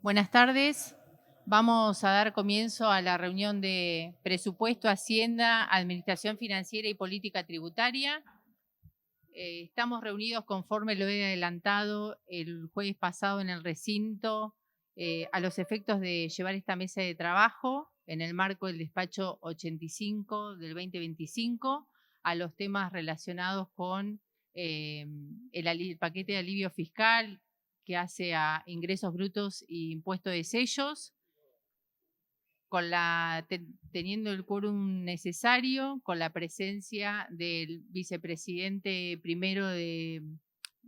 Buenas tardes. Vamos a dar comienzo a la reunión de Presupuesto, Hacienda, Administración Financiera y Política Tributaria. Estamos reunidos conforme lo he adelantado el jueves pasado en el recinto a los efectos de llevar esta mesa de trabajo en el marco del despacho 85 del 2025 a los temas relacionados con el paquete de alivio fiscal que hace a ingresos brutos y impuesto de sellos, teniendo el quórum necesario, con la presencia del vicepresidente primero de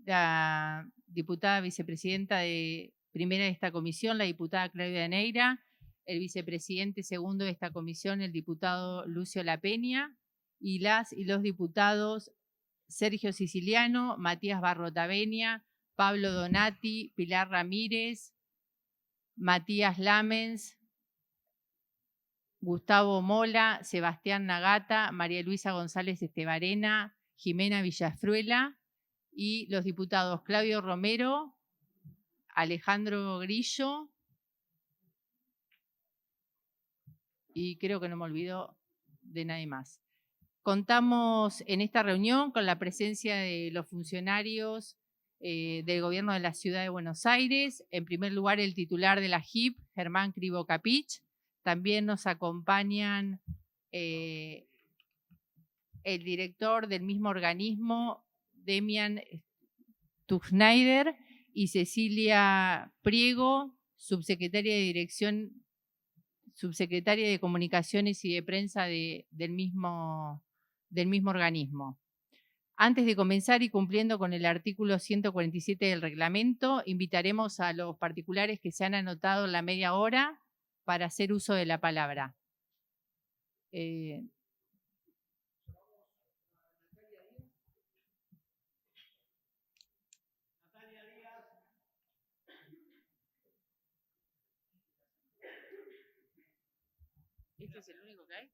la diputada vicepresidenta primera de esta comisión, la diputada Claudia Neira, el vicepresidente segundo de esta comisión, el diputado Lucio Lapeña, y las y los diputados Sergio Siciliano, Matías Barrotavenia, Pablo Donati, Pilar Ramírez, Matías Lamens, Gustavo Mola, Sebastián Nagata, María Luisa González Estebarena, Jimena Villafruela y los diputados Claudio Romero, Alejandro Grillo y creo que no me olvido de nadie más. Contamos en esta reunión con la presencia de los funcionarios del Gobierno de la Ciudad de Buenos Aires. En primer lugar, el titular de la JIP, Germán Cribo Capich. También nos acompañan el director del mismo organismo, Demian Tuchschneider, y Cecilia Priego, subsecretaria de Comunicaciones y de Prensa del mismo organismo. Antes de comenzar y cumpliendo con el artículo 147 del reglamento, invitaremos a los particulares que se han anotado en la media hora para hacer uso de la palabra. ¿Este es el único que hay?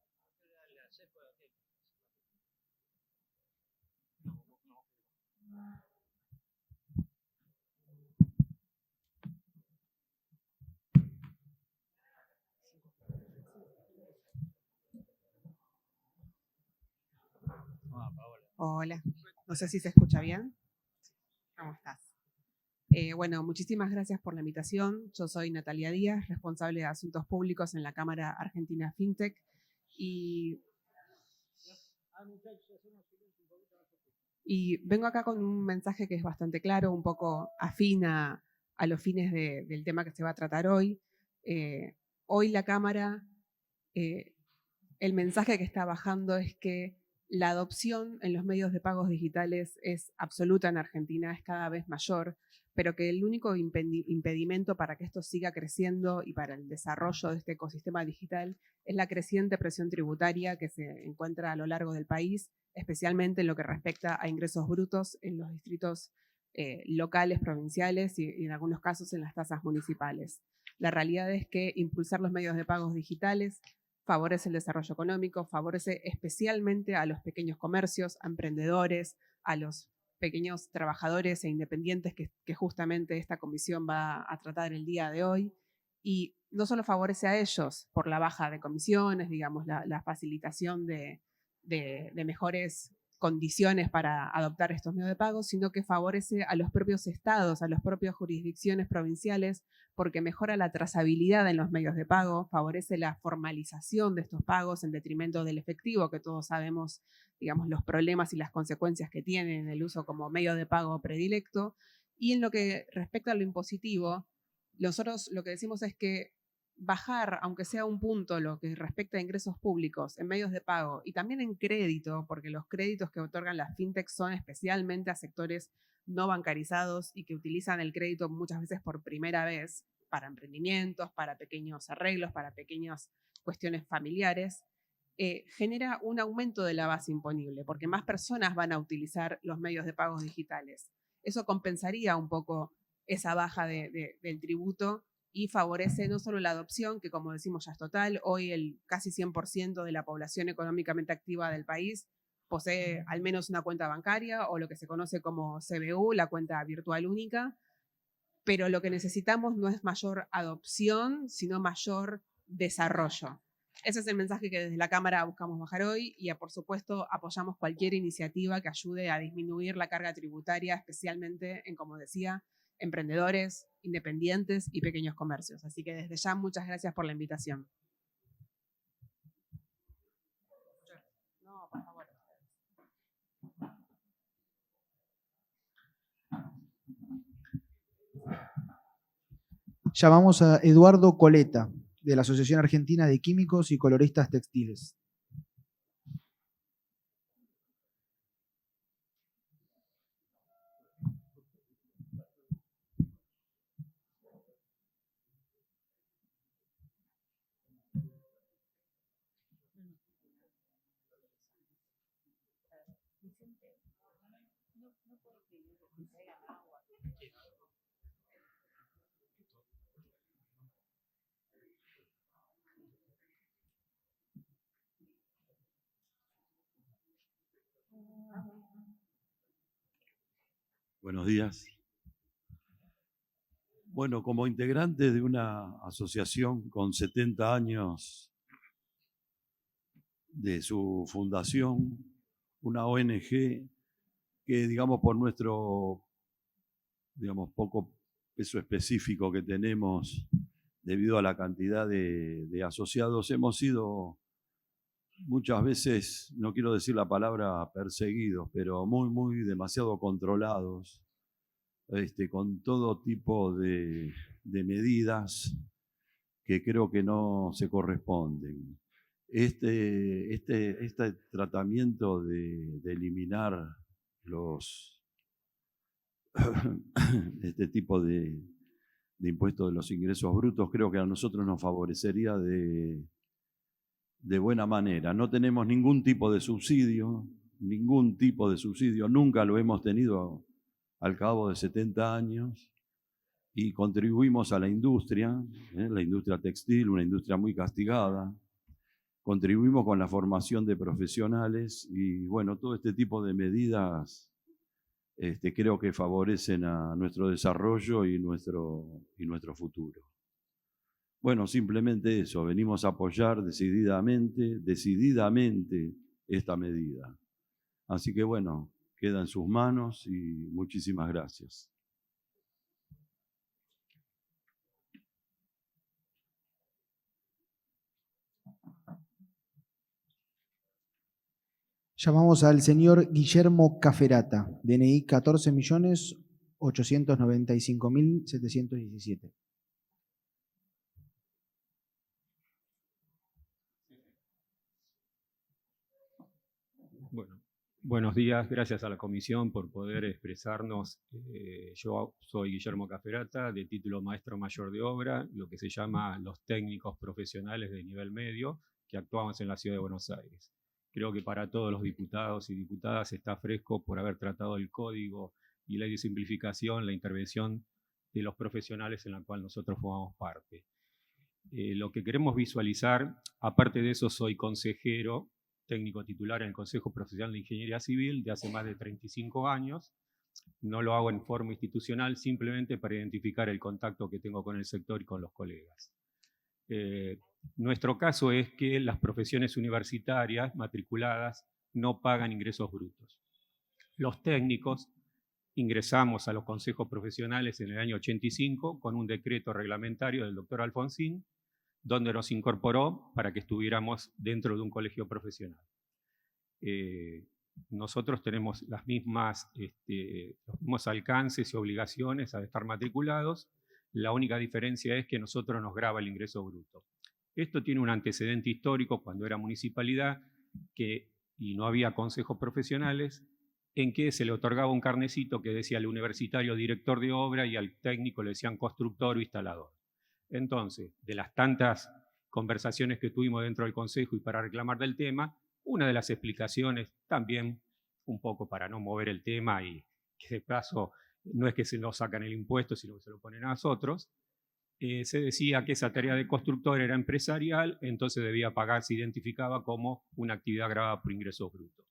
Hola, no sé si se escucha bien. ¿Cómo estás? Bueno, muchísimas gracias por la invitación. Yo soy Natalia Díaz, responsable de Asuntos Públicos en la Cámara Argentina FinTech y vengo acá con un mensaje que es bastante claro, un poco afín a los fines del tema que se va a tratar hoy. Hoy la Cámara, el mensaje que está bajando es que la adopción en los medios de pagos digitales es absoluta en Argentina, es cada vez mayor, pero que el único impedimento para que esto siga creciendo y para el desarrollo de este ecosistema digital es la creciente presión tributaria que se encuentra a lo largo del país, especialmente en lo que respecta a ingresos brutos en los distritos locales, provinciales y en algunos casos en las tasas municipales. La realidad es que impulsar los medios de pagos digitales favorece el desarrollo económico, favorece especialmente a los pequeños comercios, a emprendedores, a los pequeños trabajadores e independientes que justamente esta comisión va a tratar el día de hoy. Y no solo favorece a ellos por la baja de comisiones, digamos, la facilitación de mejores condiciones para adoptar estos medios de pago, sino que favorece a los propios estados, a las propias jurisdicciones provinciales, porque mejora la trazabilidad en los medios de pago, favorece la formalización de estos pagos en detrimento del efectivo, que todos sabemos, digamos, los problemas y las consecuencias que tiene en el uso como medio de pago predilecto. Y en lo que respecta a lo impositivo, nosotros lo que decimos es que bajar, aunque sea un punto, lo que respecta a ingresos públicos en medios de pago y también en crédito, porque los créditos que otorgan las fintechs son especialmente a sectores no bancarizados y que utilizan el crédito muchas veces por primera vez para emprendimientos, para pequeños arreglos, para pequeñas cuestiones familiares, genera un aumento de la base imponible, porque más personas van a utilizar los medios de pagos digitales. Eso compensaría un poco esa baja del tributo y favorece no solo la adopción, que como decimos ya es total, hoy el casi 100% de la población económicamente activa del país posee al menos una cuenta bancaria o lo que se conoce como CBU, la cuenta virtual única, pero lo que necesitamos no es mayor adopción, sino mayor desarrollo. Ese es el mensaje que desde la Cámara buscamos bajar hoy y, por supuesto, apoyamos cualquier iniciativa que ayude a disminuir la carga tributaria, especialmente en, como decía, emprendedores, independientes y pequeños comercios. Así que desde ya, muchas gracias por la invitación. No, por favor. Llamamos a Eduardo Coleta, de la Asociación Argentina de Químicos y Coloristas Textiles. Buenos días. Bueno, como integrante de una asociación con 70 años de su fundación, una ONG que, digamos, por nuestro, poco peso específico que tenemos debido a la cantidad de asociados, hemos sido muchas veces, no quiero decir la palabra perseguidos, pero muy demasiado controlados, con todo tipo de medidas que creo que no se corresponden. Este tratamiento de eliminar este tipo de impuestos de los ingresos brutos, creo que a nosotros nos favorecería de buena manera. No tenemos ningún tipo de subsidio, nunca lo hemos tenido al cabo de 70 años, y contribuimos a la industria textil, una industria muy castigada. Contribuimos con la formación de profesionales y, bueno, todo este tipo de medidas creo que favorecen a nuestro desarrollo y nuestro futuro. Bueno, simplemente eso, venimos a apoyar decididamente esta medida. Así que, bueno, queda en sus manos y muchísimas gracias. Llamamos al señor Guillermo Caferata, DNI 14.895.717. Bueno, buenos días, gracias a la comisión por poder expresarnos. Yo soy Guillermo Caferata, de título maestro mayor de obra, lo que se llama los técnicos profesionales de nivel medio, que actuamos en la ciudad de Buenos Aires. Creo que para todos los diputados y diputadas está fresco por haber tratado el código y ley de simplificación, la intervención de los profesionales en la cual nosotros formamos parte. Lo que queremos visualizar, aparte de eso, soy consejero técnico titular en el Consejo Profesional de Ingeniería Civil de hace más de 35 años. No lo hago en forma institucional, simplemente para identificar el contacto que tengo con el sector y con los colegas. Nuestro caso es que las profesiones universitarias matriculadas no pagan ingresos brutos. Los técnicos ingresamos a los consejos profesionales en el año 85 con un decreto reglamentario del doctor Alfonsín, donde nos incorporó para que estuviéramos dentro de un colegio profesional. Nosotros tenemos los mismos alcances y obligaciones a estar matriculados. La única diferencia es que nosotros nos grava el ingreso bruto. Esto tiene un antecedente histórico cuando era municipalidad y no había consejos profesionales, en que se le otorgaba un carnecito que decía al universitario director de obra y al técnico le decían constructor o instalador. Entonces, de las tantas conversaciones que tuvimos dentro del Consejo y para reclamar del tema, una de las explicaciones, también un poco para no mover el tema y que de paso no es que se nos sacan el impuesto, sino que se lo ponen a nosotros, se decía que esa tarea de constructor era empresarial, entonces debía pagar, se identificaba como una actividad gravada por ingresos brutos.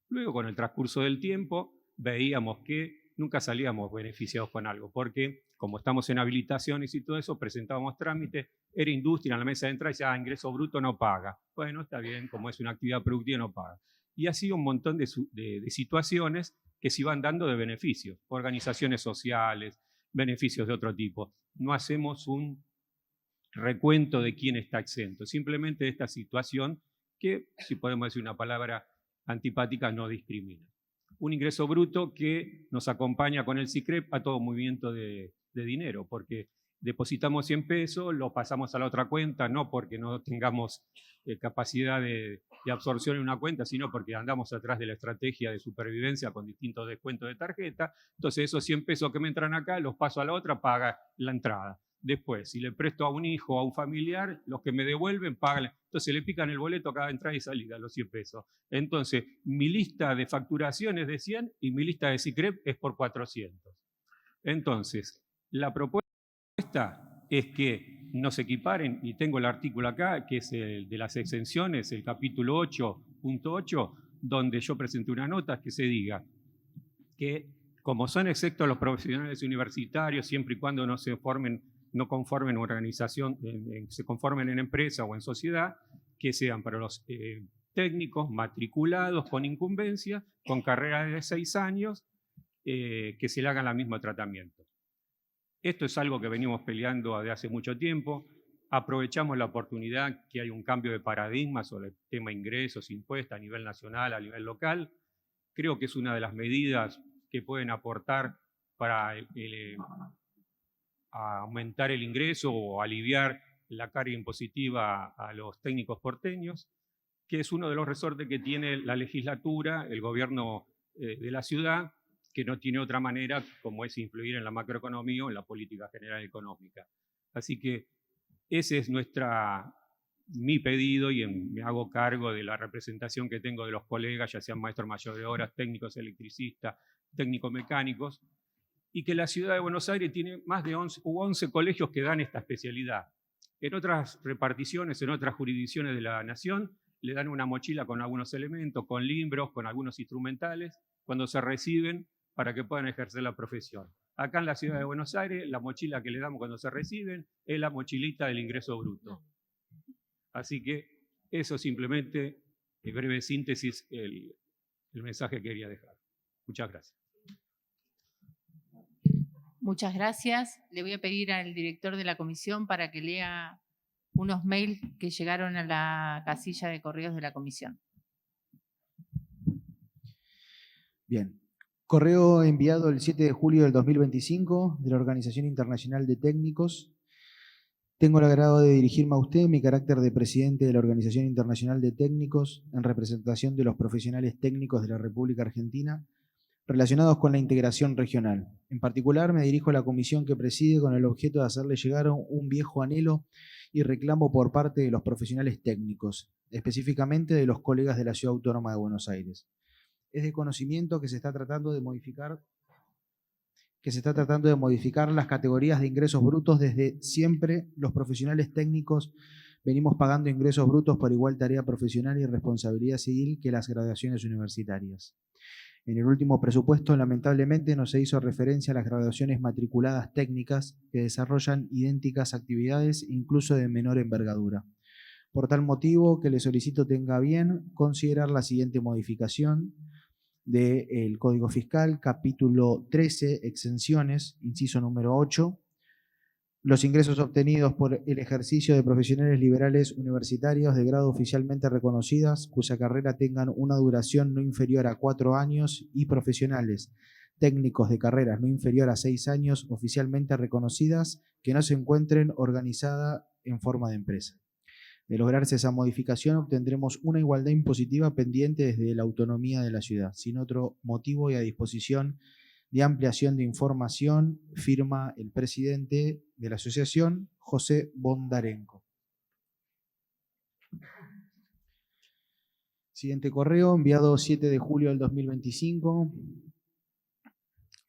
Luego, con el transcurso del tiempo, veíamos que nunca salíamos beneficiados con algo, porque como estamos en habilitaciones y todo eso, presentábamos trámites, era industria en la mesa de entrada y decía, ingreso bruto no paga. Bueno, está bien, como es una actividad productiva no paga. Y así un montón de situaciones que se iban dando de beneficios, organizaciones sociales, beneficios de otro tipo. No hacemos un recuento de quién está exento, simplemente de esta situación que, si podemos decir una palabra antipática, no discrimina. Un ingreso bruto que nos acompaña con el SICREP a todo movimiento de dinero, porque depositamos 100 pesos, lo pasamos a la otra cuenta, no porque no tengamos capacidad de absorción en una cuenta, sino porque andamos atrás de la estrategia de supervivencia con distintos descuentos de tarjeta. Entonces esos 100 pesos que me entran acá, los paso a la otra, paga la entrada. Después, si le presto a un hijo o a un familiar, los que me devuelven pagan. Entonces le pican el boleto a cada entrada y salida, los 100 pesos. Entonces, mi lista de facturación es de 100 y mi lista de SICREP es por 400. Entonces, la propuesta es que nos equiparen, y tengo el artículo acá, que es el de las exenciones, el capítulo 8.8, donde yo presenté una nota que se diga que, como son exceptos los profesionales universitarios, siempre y cuando no conformen organización, se conformen en empresa o en sociedad, que sean para los técnicos matriculados con incumbencia, con carrera de 6 años, que se le hagan el mismo tratamiento. Esto es algo que venimos peleando desde hace mucho tiempo. Aprovechamos la oportunidad que hay un cambio de paradigma sobre el tema ingresos, impuestos a nivel nacional, a nivel local. Creo que es una de las medidas que pueden aportar para a aumentar el ingreso o aliviar la carga impositiva a los técnicos porteños, que es uno de los resortes que tiene la legislatura, el gobierno de la ciudad, que no tiene otra manera como es influir en la macroeconomía o en la política general económica. Así que ese es mi pedido y me hago cargo de la representación que tengo de los colegas, ya sean maestros mayores de horas, técnicos electricistas, técnicos mecánicos, y que la ciudad de Buenos Aires tiene más de 11 colegios que dan esta especialidad. En otras reparticiones, en otras jurisdicciones de la nación, le dan una mochila con algunos elementos, con libros, con algunos instrumentales, cuando se reciben para que puedan ejercer la profesión. Acá en la ciudad de Buenos Aires, la mochila que le damos cuando se reciben es la mochilita del ingreso bruto. Así que eso simplemente, en breve síntesis, el mensaje que quería dejar. Muchas gracias. Muchas gracias. Le voy a pedir al director de la comisión para que lea unos mails que llegaron a la casilla de correos de la comisión. Bien. Correo enviado el 7 de julio del 2025 de la Organización Internacional de Técnicos. Tengo el agrado de dirigirme a usted en mi carácter de presidente de la Organización Internacional de Técnicos en representación de los profesionales técnicos de la República Argentina relacionados con la integración regional. En particular, me dirijo a la comisión que preside con el objeto de hacerle llegar un viejo anhelo y reclamo por parte de los profesionales técnicos, específicamente de los colegas de la Ciudad Autónoma de Buenos Aires. Es de conocimiento que se está tratando de modificar las categorías de ingresos brutos. Desde siempre los profesionales técnicos venimos pagando ingresos brutos por igual tarea profesional y responsabilidad civil que las graduaciones universitarias. En el último presupuesto, lamentablemente, no se hizo referencia a las graduaciones matriculadas técnicas que desarrollan idénticas actividades, incluso de menor envergadura. Por tal motivo, que le solicito tenga bien considerar la siguiente modificación del Código Fiscal, capítulo 13, exenciones, inciso número 8. Los ingresos obtenidos por el ejercicio de profesionales liberales universitarios de grado oficialmente reconocidas, cuya carrera tengan una duración no inferior a 4 años, y profesionales técnicos de carreras no inferior a 6 años oficialmente reconocidas que no se encuentren organizadas en forma de empresa. De lograrse esa modificación, obtendremos una igualdad impositiva pendiente desde la autonomía de la ciudad, sin otro motivo y a disposición de ampliación de información. Firma el presidente de la asociación, José Bondarenko. Siguiente correo, enviado 7 de julio del 2025.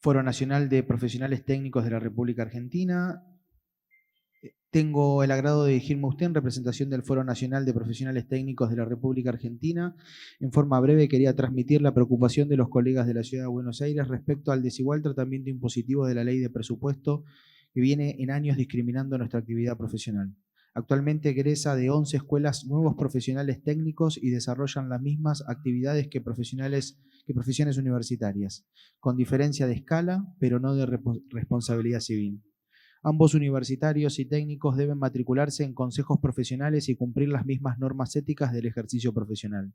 Foro Nacional de Profesionales Técnicos de la República Argentina. Tengo el agrado de dirigirme a usted en representación del Foro Nacional de Profesionales Técnicos de la República Argentina. En forma breve quería transmitir la preocupación de los colegas de la Ciudad de Buenos Aires respecto al desigual tratamiento impositivo de la Ley de Presupuesto que viene en años discriminando nuestra actividad profesional. Actualmente egresa de 11 escuelas nuevos profesionales técnicos y desarrollan las mismas actividades que profesiones universitarias, con diferencia de escala, pero no de responsabilidad civil. Ambos universitarios y técnicos deben matricularse en consejos profesionales y cumplir las mismas normas éticas del ejercicio profesional.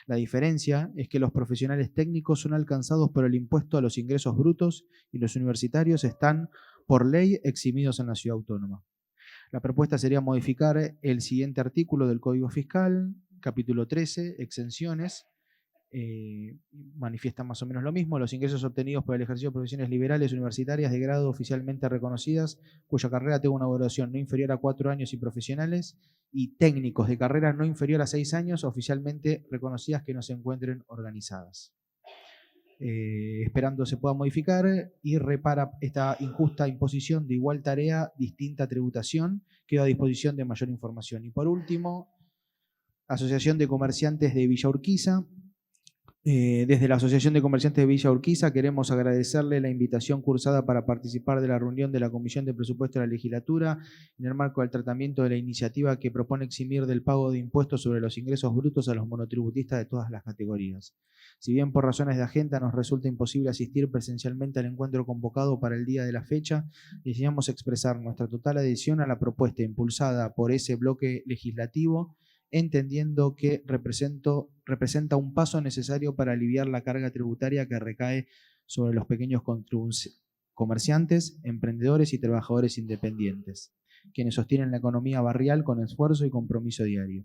La diferencia es que los profesionales técnicos son alcanzados por el impuesto a los ingresos brutos y los universitarios están, por ley, eximidos en la ciudad autónoma. La propuesta sería modificar el siguiente artículo del Código Fiscal, capítulo 13, exenciones. Manifiesta más o menos lo mismo: los ingresos obtenidos por el ejercicio de profesiones liberales universitarias de grado oficialmente reconocidas, cuya carrera tenga una duración no inferior a 4 años y profesionales, y técnicos de carrera no inferior a 6 años oficialmente reconocidas que no se encuentren organizadas. Esperando se pueda modificar y repara esta injusta imposición de igual tarea, distinta tributación. Queda a disposición de mayor información. Y por último, Asociación de Comerciantes de Villa Urquiza. Desde la Asociación de Comerciantes de Villa Urquiza queremos agradecerle la invitación cursada para participar de la reunión de la Comisión de Presupuesto de la Legislatura en el marco del tratamiento de la iniciativa que propone eximir del pago de impuestos sobre los ingresos brutos a los monotributistas de todas las categorías. Si bien por razones de agenda nos resulta imposible asistir presencialmente al encuentro convocado para el día de la fecha, deseamos expresar nuestra total adhesión a la propuesta impulsada por ese bloque legislativo, entendiendo que representa un paso necesario para aliviar la carga tributaria que recae sobre los pequeños comerciantes, emprendedores y trabajadores independientes, quienes sostienen la economía barrial con esfuerzo y compromiso diario.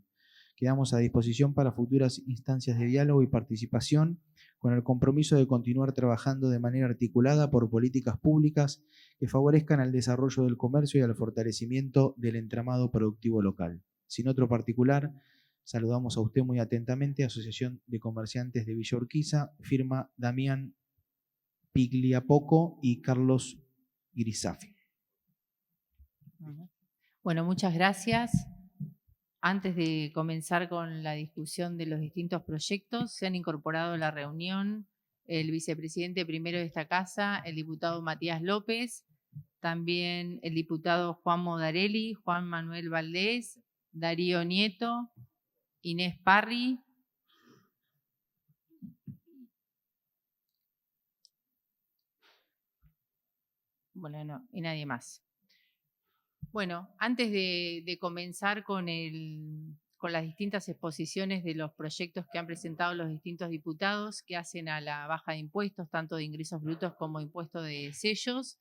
Quedamos a disposición para futuras instancias de diálogo y participación, con el compromiso de continuar trabajando de manera articulada por políticas públicas que favorezcan al desarrollo del comercio y al fortalecimiento del entramado productivo local. Sin otro particular, saludamos a usted muy atentamente, Asociación de Comerciantes de Villa Urquiza, firma Damián Pigliapoco y Carlos Grisafi. Bueno, muchas gracias. Antes de comenzar con la discusión de los distintos proyectos, se han incorporado a la reunión el vicepresidente primero de esta casa, el diputado Matías López, también el diputado Juan Modarelli, Juan Manuel Valdés, Darío Nieto, Inés Parri, y nadie más. Bueno, antes de comenzar con las distintas exposiciones de los proyectos que han presentado los distintos diputados que hacen a la baja de impuestos, tanto de ingresos brutos como impuesto de sellos,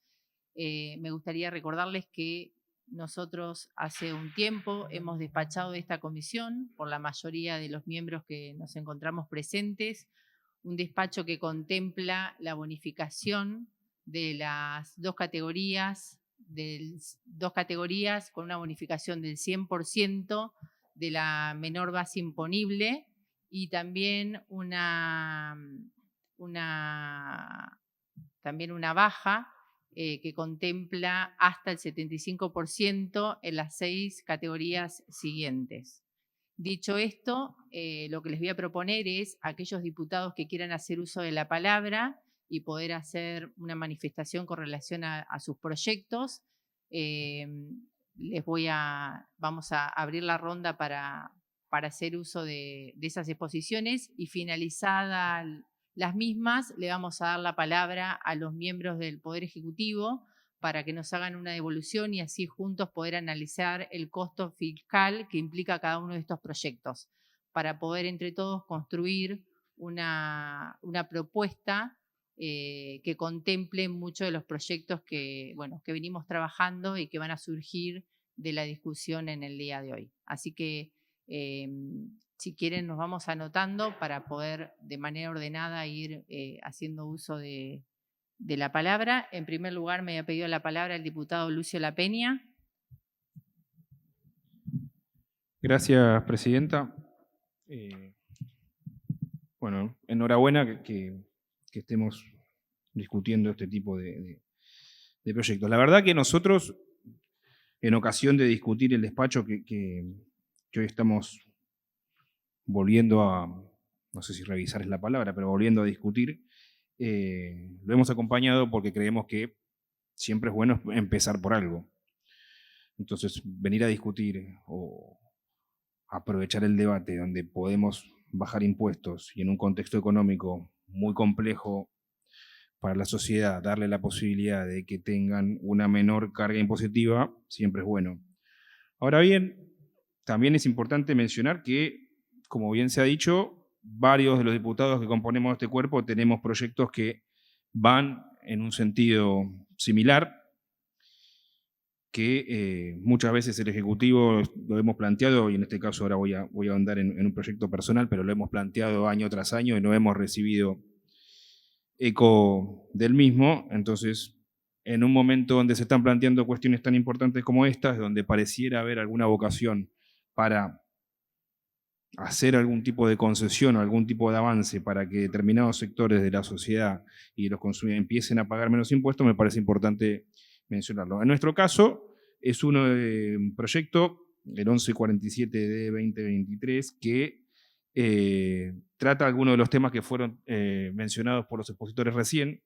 me gustaría recordarles que nosotros hace un tiempo hemos despachado de esta comisión, por la mayoría de los miembros que nos encontramos presentes, un despacho que contempla la bonificación de las dos categorías con una bonificación del 100% de la menor base imponible y también una baja que contempla hasta el 75% en las 6 categorías siguientes. Dicho esto, lo que les voy a proponer es a aquellos diputados que quieran hacer uso de la palabra y poder hacer una manifestación con relación a sus proyectos. Vamos a abrir la ronda para hacer uso de esas exposiciones y finalizada las mismas, le vamos a dar la palabra a los miembros del Poder Ejecutivo para que nos hagan una devolución y así juntos poder analizar el costo fiscal que implica cada uno de estos proyectos, para poder entre todos construir una propuesta que contemple muchos de los proyectos que venimos trabajando y que van a surgir de la discusión en el día de hoy. Así que si quieren nos vamos anotando para poder de manera ordenada ir haciendo uso de la palabra. En primer lugar me ha pedido la palabra el diputado Lucio Lapeña. Gracias, presidenta. Bueno, enhorabuena que estemos discutiendo este tipo de proyectos. La verdad que nosotros en ocasión de discutir el despacho que hoy estamos volviendo a, no sé si revisar es la palabra, pero volviendo a discutir, lo hemos acompañado porque creemos que siempre es bueno empezar por algo. Entonces, venir a discutir o aprovechar el debate donde podemos bajar impuestos y en un contexto económico muy complejo para la sociedad, darle la posibilidad de que tengan una menor carga impositiva, siempre es bueno. Ahora bien, también es importante mencionar que, como bien se ha dicho, varios de los diputados que componemos este cuerpo tenemos proyectos que van en un sentido similar, que muchas veces el Ejecutivo lo hemos planteado, y en este caso ahora voy a ahondar en un proyecto personal, pero lo hemos planteado año tras año y no hemos recibido eco del mismo. Entonces, en un momento donde se están planteando cuestiones tan importantes como estas, donde pareciera haber alguna vocación para hacer algún tipo de concesión o algún tipo de avance para que determinados sectores de la sociedad y los consumidores empiecen a pagar menos impuestos, me parece importante mencionarlo. En nuestro caso, es un proyecto, el 1147 de 2023, que trata algunos de los temas que fueron mencionados por los expositores recién.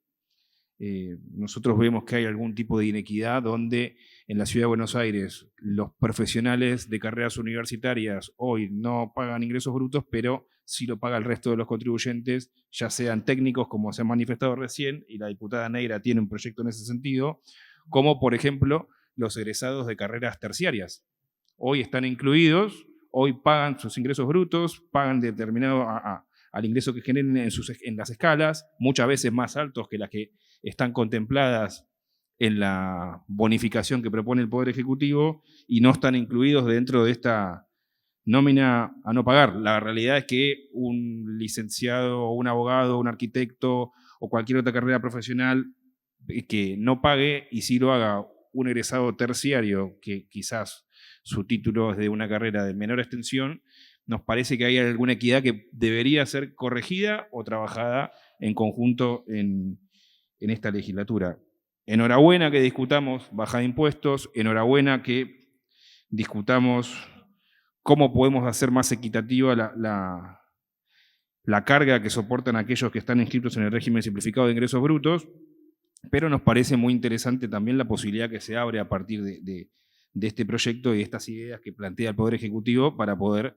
Nosotros vemos que hay algún tipo de inequidad donde en la Ciudad de Buenos Aires los profesionales de carreras universitarias hoy no pagan ingresos brutos, pero sí lo paga el resto de los contribuyentes, ya sean técnicos, como se ha manifestado recién, y la diputada Neira tiene un proyecto en ese sentido, como por ejemplo los egresados de carreras terciarias. Hoy están incluidos, hoy pagan sus ingresos brutos, pagan determinado al ingreso que generen en las escalas, muchas veces más altos que las que están contempladas en la bonificación que propone el Poder Ejecutivo y no están incluidos dentro de esta nómina a no pagar. La realidad es que un licenciado, un abogado, un arquitecto o cualquier otra carrera profesional que no pague y sí lo haga un egresado terciario, que quizás su título es de una carrera de menor extensión, nos parece que hay alguna equidad que debería ser corregida o trabajada en conjunto en esta legislatura. Enhorabuena que discutamos bajada de impuestos, enhorabuena que discutamos cómo podemos hacer más equitativa la carga que soportan aquellos que están inscritos en el régimen simplificado de ingresos brutos, pero nos parece muy interesante también la posibilidad que se abre a partir de este proyecto y de estas ideas que plantea el Poder Ejecutivo para poder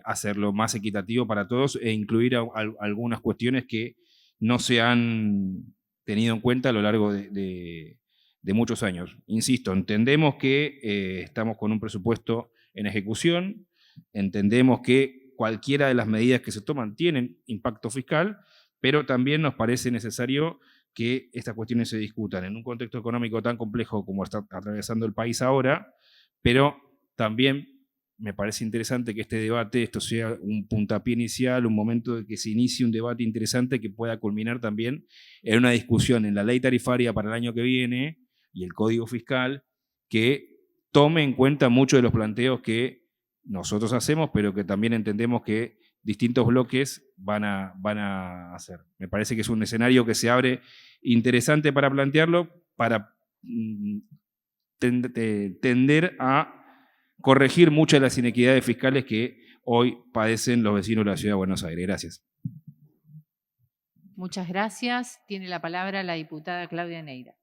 hacerlo más equitativo para todos e incluir algunas cuestiones que no se han tenido en cuenta a lo largo de muchos años. Insisto, entendemos que estamos con un presupuesto en ejecución, entendemos que cualquiera de las medidas que se toman tienen impacto fiscal, pero también nos parece necesario que estas cuestiones se discutan en un contexto económico tan complejo como está atravesando el país ahora, pero también me parece interesante que este debate, esto sea un puntapié inicial, un momento de que se inicie un debate interesante que pueda culminar también en una discusión en la ley tarifaria para el año que viene y el código fiscal que tome en cuenta muchos de los planteos que nosotros hacemos, pero que también entendemos que distintos bloques van a hacer. Me parece que es un escenario que se abre interesante para plantearlo, para tender a corregir muchas de las inequidades fiscales que hoy padecen los vecinos de la Ciudad de Buenos Aires. Gracias. Muchas gracias. Tiene la palabra la diputada Claudia Neira.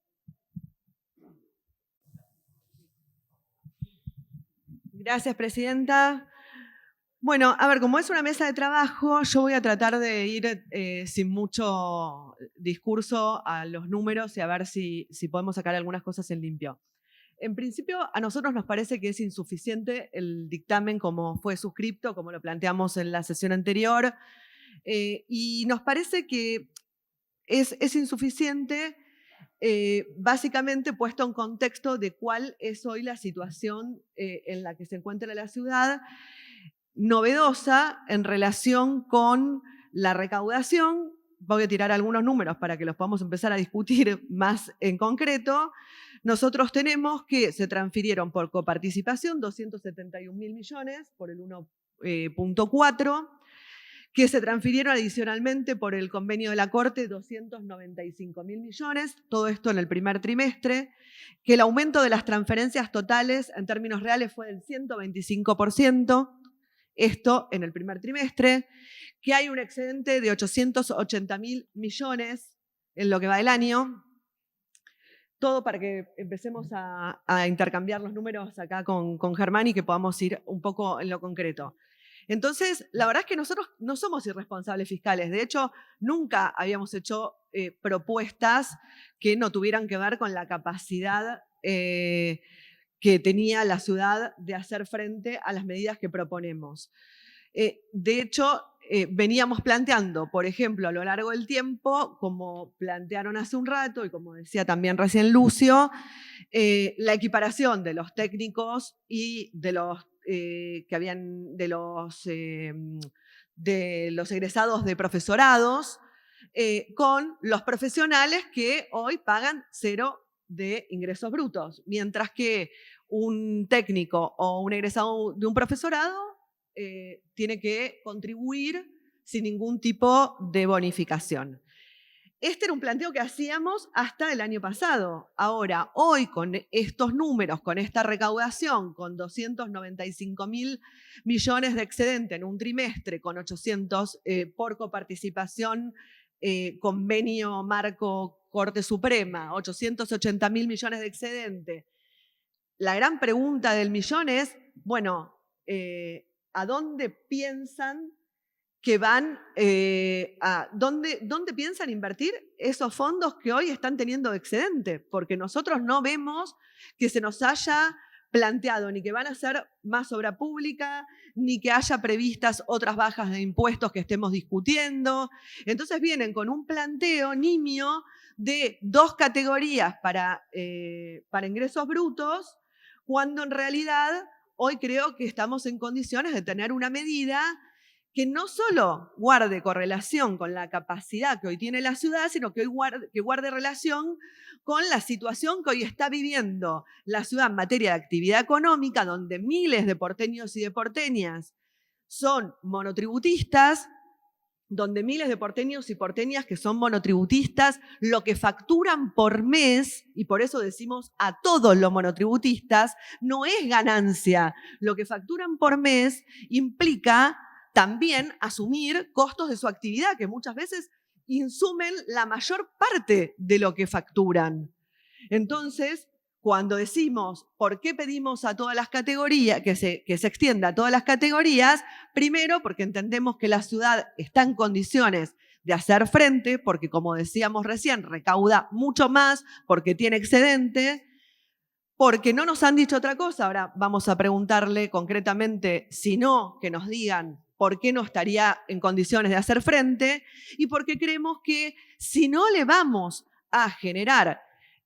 Gracias, presidenta. Bueno, a ver, como es una mesa de trabajo, yo voy a tratar de ir sin mucho discurso a los números y a ver si podemos sacar algunas cosas en limpio. En principio, a nosotros nos parece que es insuficiente el dictamen como fue suscripto, como lo planteamos en la sesión anterior, y nos parece que es insuficiente básicamente puesto en contexto de cuál es hoy la situación en la que se encuentra la ciudad, novedosa en relación con la recaudación. Voy a tirar algunos números para que los podamos empezar a discutir más en concreto. Nosotros tenemos que se transfirieron por coparticipación 271.000 millones por el 1.4, que se transfirieron adicionalmente por el convenio de la Corte 295.000 millones, todo esto en el primer trimestre, que el aumento de las transferencias totales en términos reales fue del 125%, esto en el primer trimestre, que hay un excedente de 880.000 millones en lo que va del año. Todo para que empecemos a intercambiar los números acá con Germán y que podamos ir un poco en lo concreto. Entonces, la verdad es que nosotros no somos irresponsables fiscales. De hecho, nunca habíamos hecho propuestas que no tuvieran que ver con la capacidad que tenía la ciudad de hacer frente a las medidas que proponemos. De hecho, veníamos planteando, por ejemplo, a lo largo del tiempo, como plantearon hace un rato y como decía también recién Lucio, la equiparación de los técnicos y de los de los egresados de profesorados con los profesionales que hoy pagan 0 de ingresos brutos, mientras que un técnico o un egresado de un profesorado tiene que contribuir sin ningún tipo de bonificación. Este era un planteo que hacíamos hasta el año pasado. Ahora, hoy con estos números, con esta recaudación, con 295.000 millones de excedente en un trimestre, con 800 por coparticipación, convenio marco Corte Suprema, 880.000 millones de excedente. La gran pregunta del millón es, bueno, ¿a dónde piensan que van ¿dónde piensan invertir esos fondos que hoy están teniendo excedente? Porque nosotros no vemos que se nos haya planteado ni que van a hacer más obra pública, ni que haya previstas otras bajas de impuestos que estemos discutiendo. Entonces vienen con un planteo nimio de 2 categorías para ingresos brutos, cuando en realidad hoy creo que estamos en condiciones de tener una medida que no solo guarde correlación con la capacidad que hoy tiene la ciudad, sino que guarde relación con la situación que hoy está viviendo la ciudad en materia de actividad económica, donde miles de porteños y de porteñas son monotributistas, donde miles de porteños y porteñas que son monotributistas, lo que facturan por mes, y por eso decimos a todos los monotributistas, no es ganancia. Lo que facturan por mes implica también asumir costos de su actividad, que muchas veces insumen la mayor parte de lo que facturan. Entonces, cuando decimos por qué pedimos a todas las categorías, que se extienda a todas las categorías, primero porque entendemos que la ciudad está en condiciones de hacer frente, porque como decíamos recién, recauda mucho más, porque tiene excedente, porque no nos han dicho otra cosa. Ahora vamos a preguntarle concretamente, si no, que nos digan por qué no estaría en condiciones de hacer frente, y porque creemos que si no le vamos a generar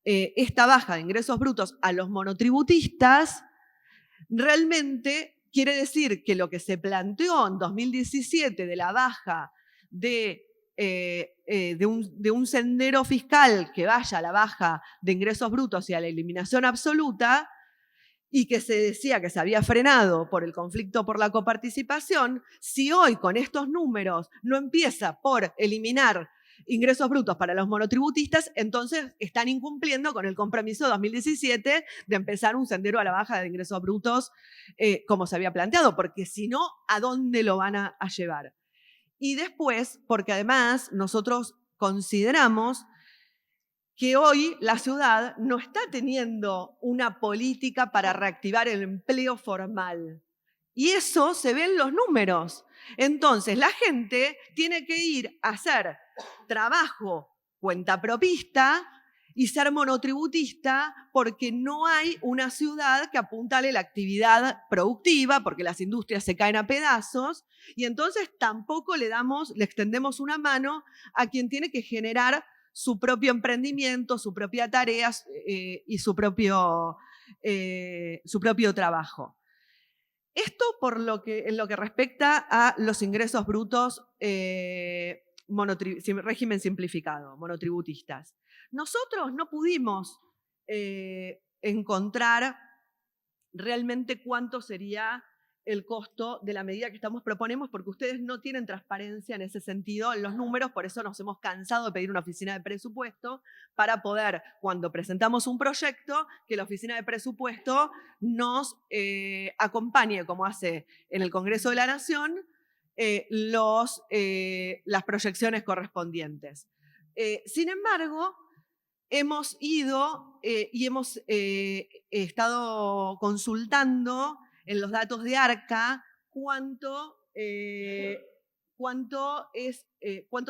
esta baja de ingresos brutos a los monotributistas, realmente quiere decir que lo que se planteó en 2017 de la baja de un sendero fiscal que vaya a la baja de ingresos brutos y a la eliminación absoluta, y que se decía que se había frenado por el conflicto por la coparticipación, si hoy con estos números no empieza por eliminar ingresos brutos para los monotributistas, entonces están incumpliendo con el compromiso de 2017 de empezar un sendero a la baja de ingresos brutos como se había planteado, porque si no, ¿a dónde lo van a llevar? Y después, porque además nosotros consideramos que hoy la ciudad no está teniendo una política para reactivar el empleo formal. Y eso se ve en los números. Entonces, la gente tiene que ir a hacer trabajo cuentapropista y ser monotributista porque no hay una ciudad que apuntale la actividad productiva, porque las industrias se caen a pedazos, y entonces tampoco le extendemos una mano a quien tiene que generar su propio emprendimiento, su propia tarea y su propio trabajo. Esto en lo que respecta a los ingresos brutos régimen simplificado, monotributistas. Nosotros no pudimos encontrar realmente cuánto sería el costo de la medida que proponemos, porque ustedes no tienen transparencia en ese sentido en los números, por eso nos hemos cansado de pedir una oficina de presupuesto para poder, cuando presentamos un proyecto, que la oficina de presupuesto nos acompañe, como hace en el Congreso de la Nación, las proyecciones correspondientes. Sin embargo, hemos ido y hemos estado consultando en los datos de ARCA cuánto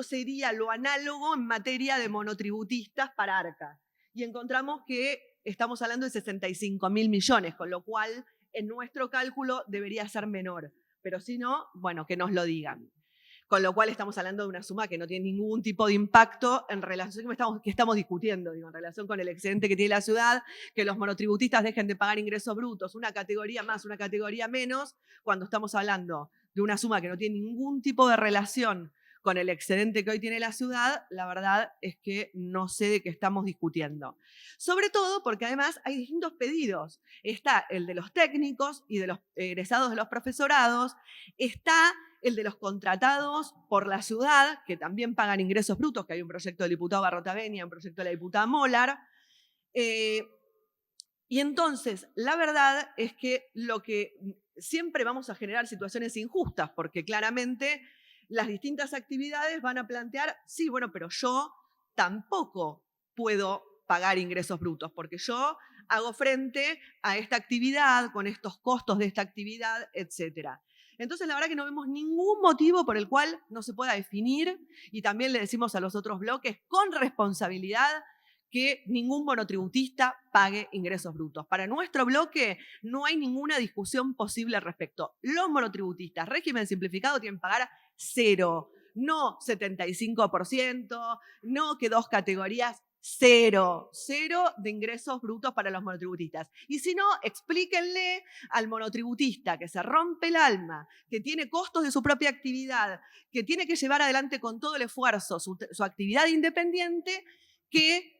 sería lo análogo en materia de monotributistas para ARCA. Y encontramos que estamos hablando de 65.000 millones, con lo cual en nuestro cálculo debería ser menor. Pero si no, bueno, que nos lo digan. Con lo cual estamos hablando de una suma que no tiene ningún tipo de impacto en relación, que estamos discutiendo, digo, en relación con el excedente que tiene la ciudad, que los monotributistas dejen de pagar ingresos brutos, una categoría más, una categoría menos, cuando estamos hablando de una suma que no tiene ningún tipo de relación con el excedente que hoy tiene la ciudad, la verdad es que no sé de qué estamos discutiendo. Sobre todo porque además hay distintos pedidos. Está el de los técnicos y de los egresados de los profesorados, está el de los contratados por la ciudad, que también pagan ingresos brutos, que hay un proyecto del diputado Barrotavenia, un proyecto de la diputada Molar. Y entonces, la verdad es que siempre vamos a generar situaciones injustas, porque claramente las distintas actividades van a plantear, sí, bueno, pero yo tampoco puedo pagar ingresos brutos, porque yo hago frente a esta actividad, con estos costos de esta actividad, etcétera. Entonces, la verdad que no vemos ningún motivo por el cual no se pueda definir, y también le decimos a los otros bloques con responsabilidad que ningún monotributista pague ingresos brutos. Para nuestro bloque no hay ninguna discusión posible al respecto. Los monotributistas, régimen simplificado, tienen que pagar 0, no 75%, no que 2 categorías, 0 de ingresos brutos para los monotributistas. Y si no, explíquenle al monotributista que se rompe el alma, que tiene costos de su propia actividad, que tiene que llevar adelante con todo el esfuerzo su actividad independiente, que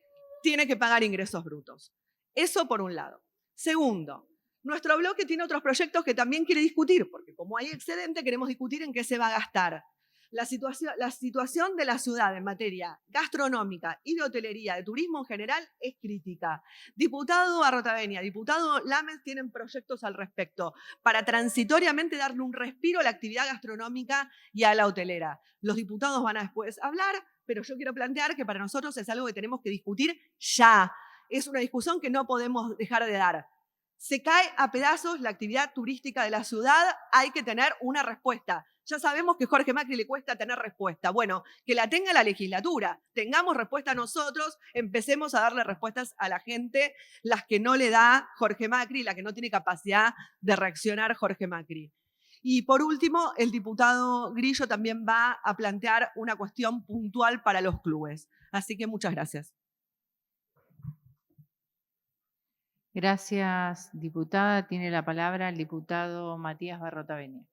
tiene que pagar ingresos brutos. Eso por un lado. Segundo, nuestro bloque tiene otros proyectos que también quiere discutir, porque como hay excedente, queremos discutir en qué se va a gastar. La situación de la ciudad en materia gastronómica y de hotelería, de turismo en general, es crítica. Diputado Arrotavenia, diputado Lames tienen proyectos al respecto para transitoriamente darle un respiro a la actividad gastronómica y a la hotelera. Los diputados van a después hablar, pero yo quiero plantear que para nosotros es algo que tenemos que discutir ya. Es una discusión que no podemos dejar de dar. Se cae a pedazos la actividad turística de la ciudad, hay que tener una respuesta. Ya sabemos que a Jorge Macri le cuesta tener respuesta. Bueno, que la tenga la legislatura, tengamos respuesta nosotros, empecemos a darle respuestas a la gente, las que no le da Jorge Macri, la que no tiene capacidad de reaccionar Jorge Macri. Y por último, el diputado Grillo también va a plantear una cuestión puntual para los clubes. Así que muchas gracias. Gracias, diputada. Tiene la palabra el diputado Matías Barrotavenia.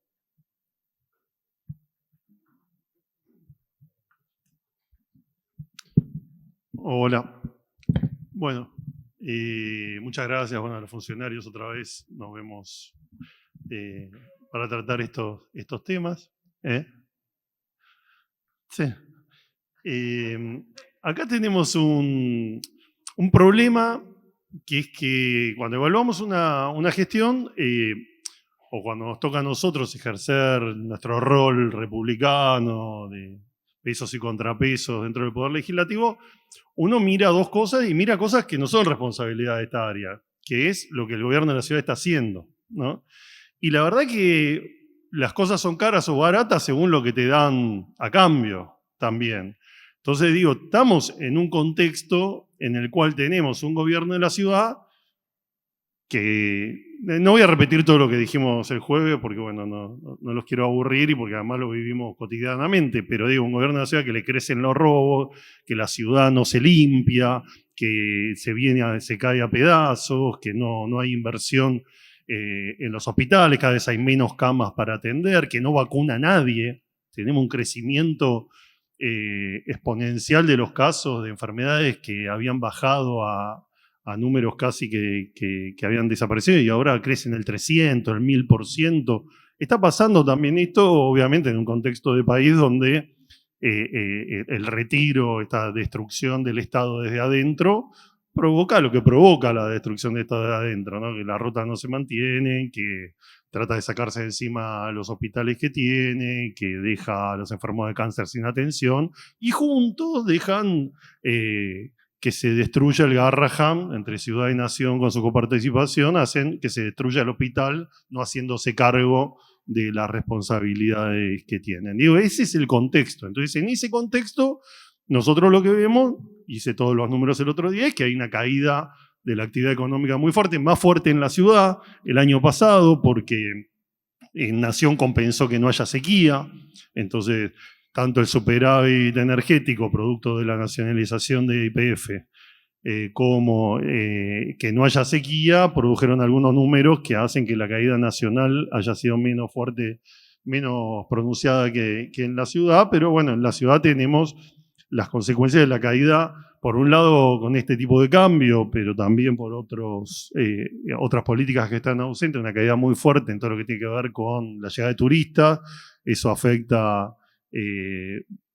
Hola. Bueno, muchas gracias a los funcionarios otra vez. Nos vemos para tratar estos temas. Sí. Acá tenemos un problema, que es que cuando evaluamos una gestión, o cuando nos toca a nosotros ejercer nuestro rol republicano de pesos y contrapesos dentro del Poder Legislativo, uno mira dos cosas y mira cosas que no son responsabilidad de esta área, que es lo que el gobierno de la ciudad está haciendo, ¿no? Y la verdad que las cosas son caras o baratas según lo que te dan a cambio también. Entonces digo, estamos en un contexto en el cual tenemos un gobierno de la ciudad que, no voy a repetir todo lo que dijimos el jueves porque bueno, no los quiero aburrir y porque además lo vivimos cotidianamente, pero digo, un gobierno de la ciudad que le crecen los robos, que la ciudad no se limpia, que se cae a pedazos, que no hay inversión en los hospitales, cada vez hay menos camas para atender, que no vacuna a nadie, tenemos un crecimiento exponencial de los casos de enfermedades que habían bajado a a números casi que habían desaparecido y ahora crecen el 300, el 1000%. Está pasando también esto, obviamente, en un contexto de país donde el retiro, esta destrucción del Estado desde adentro, provoca lo que provoca la destrucción del Estado desde adentro, ¿no? Que la ruta no se mantiene, que trata de sacarse de encima los hospitales que tiene, que deja a los enfermos de cáncer sin atención, y juntos dejan que se destruya el Garrahan entre ciudad y nación con su coparticipación, hacen que se destruya el hospital no haciéndose cargo de las responsabilidades que tienen. Digo, ese es el contexto. Entonces, en ese contexto, nosotros lo que vemos, hice todos los números el otro día, es que hay una caída de la actividad económica muy fuerte, más fuerte en la ciudad el año pasado, porque en Nación compensó que no haya sequía, entonces tanto el superávit energético, producto de la nacionalización de YPF, como que no haya sequía, produjeron algunos números que hacen que la caída nacional haya sido menos fuerte, menos pronunciada que en la ciudad, pero bueno, en la ciudad tenemos las consecuencias de la caída, por un lado con este tipo de cambio, pero también por otras políticas que están ausentes, una caída muy fuerte en todo lo que tiene que ver con la llegada de turistas, eso afecta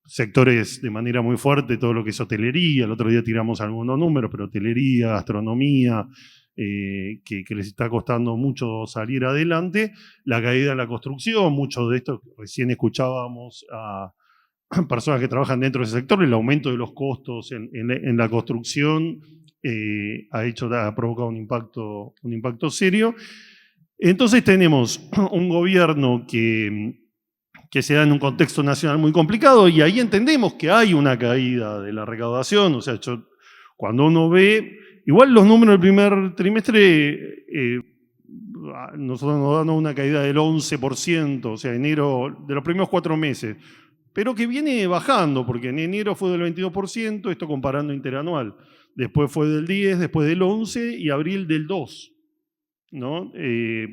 sectores de manera muy fuerte, todo lo que es hotelería, el otro día tiramos algunos números, pero hotelería, gastronomía, que les está costando mucho salir adelante, la caída en la construcción, mucho de esto, recién escuchábamos a personas que trabajan dentro de ese sector, el aumento de los costos en la construcción ha provocado un impacto serio. Entonces tenemos un gobierno que se da en un contexto nacional muy complicado y ahí entendemos que hay una caída de la recaudación, o sea, cuando uno ve, igual los números del primer trimestre, nosotros nos dan una caída del 11%, o sea, enero, de los primeros 4 meses, pero que viene bajando, porque en enero fue del 22%, esto comparando interanual, después fue del 10%, después del 11% y abril del 2%. ¿No?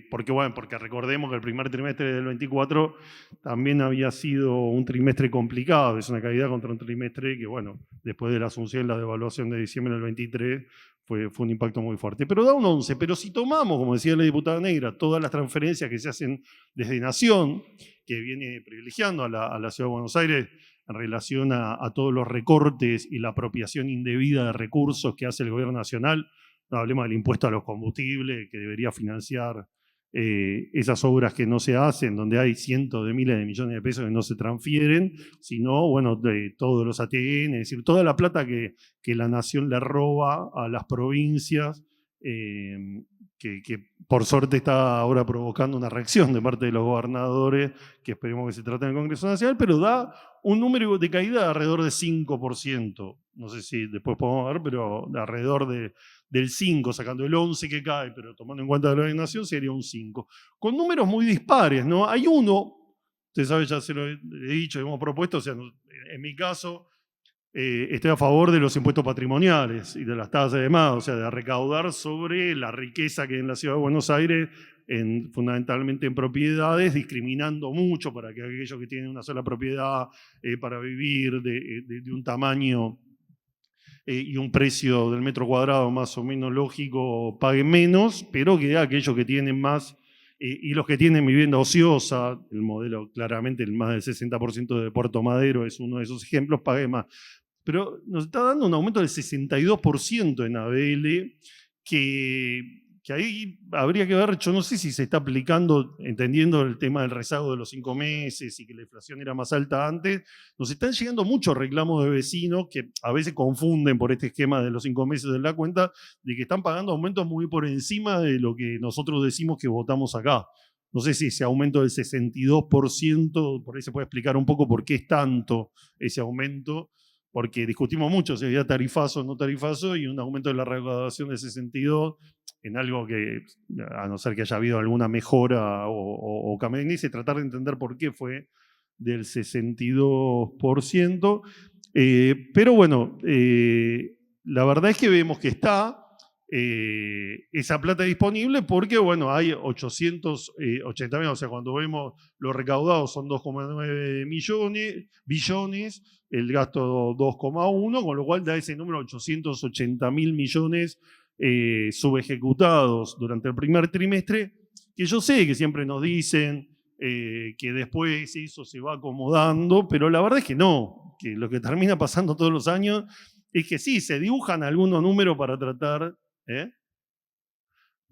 Porque recordemos que el primer trimestre del 24 también había sido un trimestre complicado, es una caída contra un trimestre que, bueno, después de la asunción, la devaluación de diciembre del 23, fue un impacto muy fuerte. Pero da un 11, pero si tomamos, como decía la diputada Negra, todas las transferencias que se hacen desde Nación, que viene privilegiando a la Ciudad de Buenos Aires en relación a todos los recortes y la apropiación indebida de recursos que hace el gobierno nacional, no hablemos del impuesto a los combustibles, que debería financiar esas obras que no se hacen, donde hay cientos de miles de millones de pesos que no se transfieren, sino, bueno, de todos los ATN, es decir, toda la plata que la nación le roba a las provincias, que por suerte está ahora provocando una reacción de parte de los gobernadores, que esperemos que se trate en el Congreso Nacional, pero da un número de caída de alrededor de 5%. No sé si después podemos ver, pero de alrededor del 5, sacando el 11 que cae, pero tomando en cuenta la nación, sería un 5. Con números muy dispares, ¿no? Hay uno, usted sabe, ya se lo he dicho, hemos propuesto, o sea, en mi caso, estoy a favor de los impuestos patrimoniales y de las tasas de demás, o sea, de recaudar sobre la riqueza que hay en la Ciudad de Buenos Aires, fundamentalmente en propiedades, discriminando mucho para que aquellos que tienen una sola propiedad para vivir de un tamaño y un precio del metro cuadrado más o menos lógico paguen menos, pero que aquellos que tienen más y los que tienen vivienda ociosa, el modelo claramente el más del 60% de Puerto Madero es uno de esos ejemplos, paguen más. Pero nos está dando un aumento del 62% en ABL, que ahí habría que ver, yo no sé si se está aplicando, entendiendo el tema del rezago de los 5 meses y que la inflación era más alta antes, nos están llegando muchos reclamos de vecinos que a veces confunden por este esquema de los 5 meses de la cuenta, de que están pagando aumentos muy por encima de lo que nosotros decimos que votamos acá. No sé si ese aumento del 62%, por ahí se puede explicar un poco por qué es tanto ese aumento, porque discutimos mucho si había tarifazo o no tarifazo, y un aumento de la recaudación de 62% en algo que, a no ser que haya habido alguna mejora o cambio de índice, tratar de entender por qué fue del 62%. Pero bueno, la verdad es que vemos que está esa plata disponible porque, bueno, hay 880 millones, o sea, cuando vemos los recaudados son 2,9 billones, el gasto 2,1, con lo cual da ese número 880.000 millones subejecutados durante el primer trimestre, que yo sé que siempre nos dicen que después eso se va acomodando, pero la verdad es que no, que lo que termina pasando todos los años es que sí, se dibujan algunos números para tratar.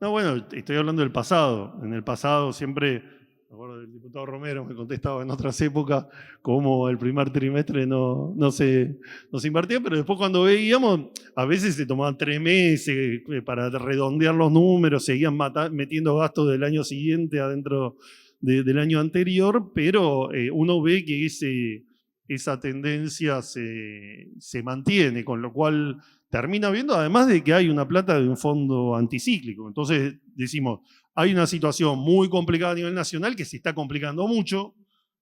No, bueno, estoy hablando del pasado. En el pasado siempre, me acuerdo del diputado Romero, me contestaba en otras épocas cómo el primer trimestre no se invertía, pero después cuando veíamos, a veces se tomaban 3 meses para redondear los números, seguían metiendo gastos del año siguiente adentro del año anterior, pero uno ve que esa tendencia se mantiene, con lo cual termina viendo, además de que hay una plata de un fondo anticíclico. Entonces decimos, hay una situación muy complicada a nivel nacional que se está complicando mucho,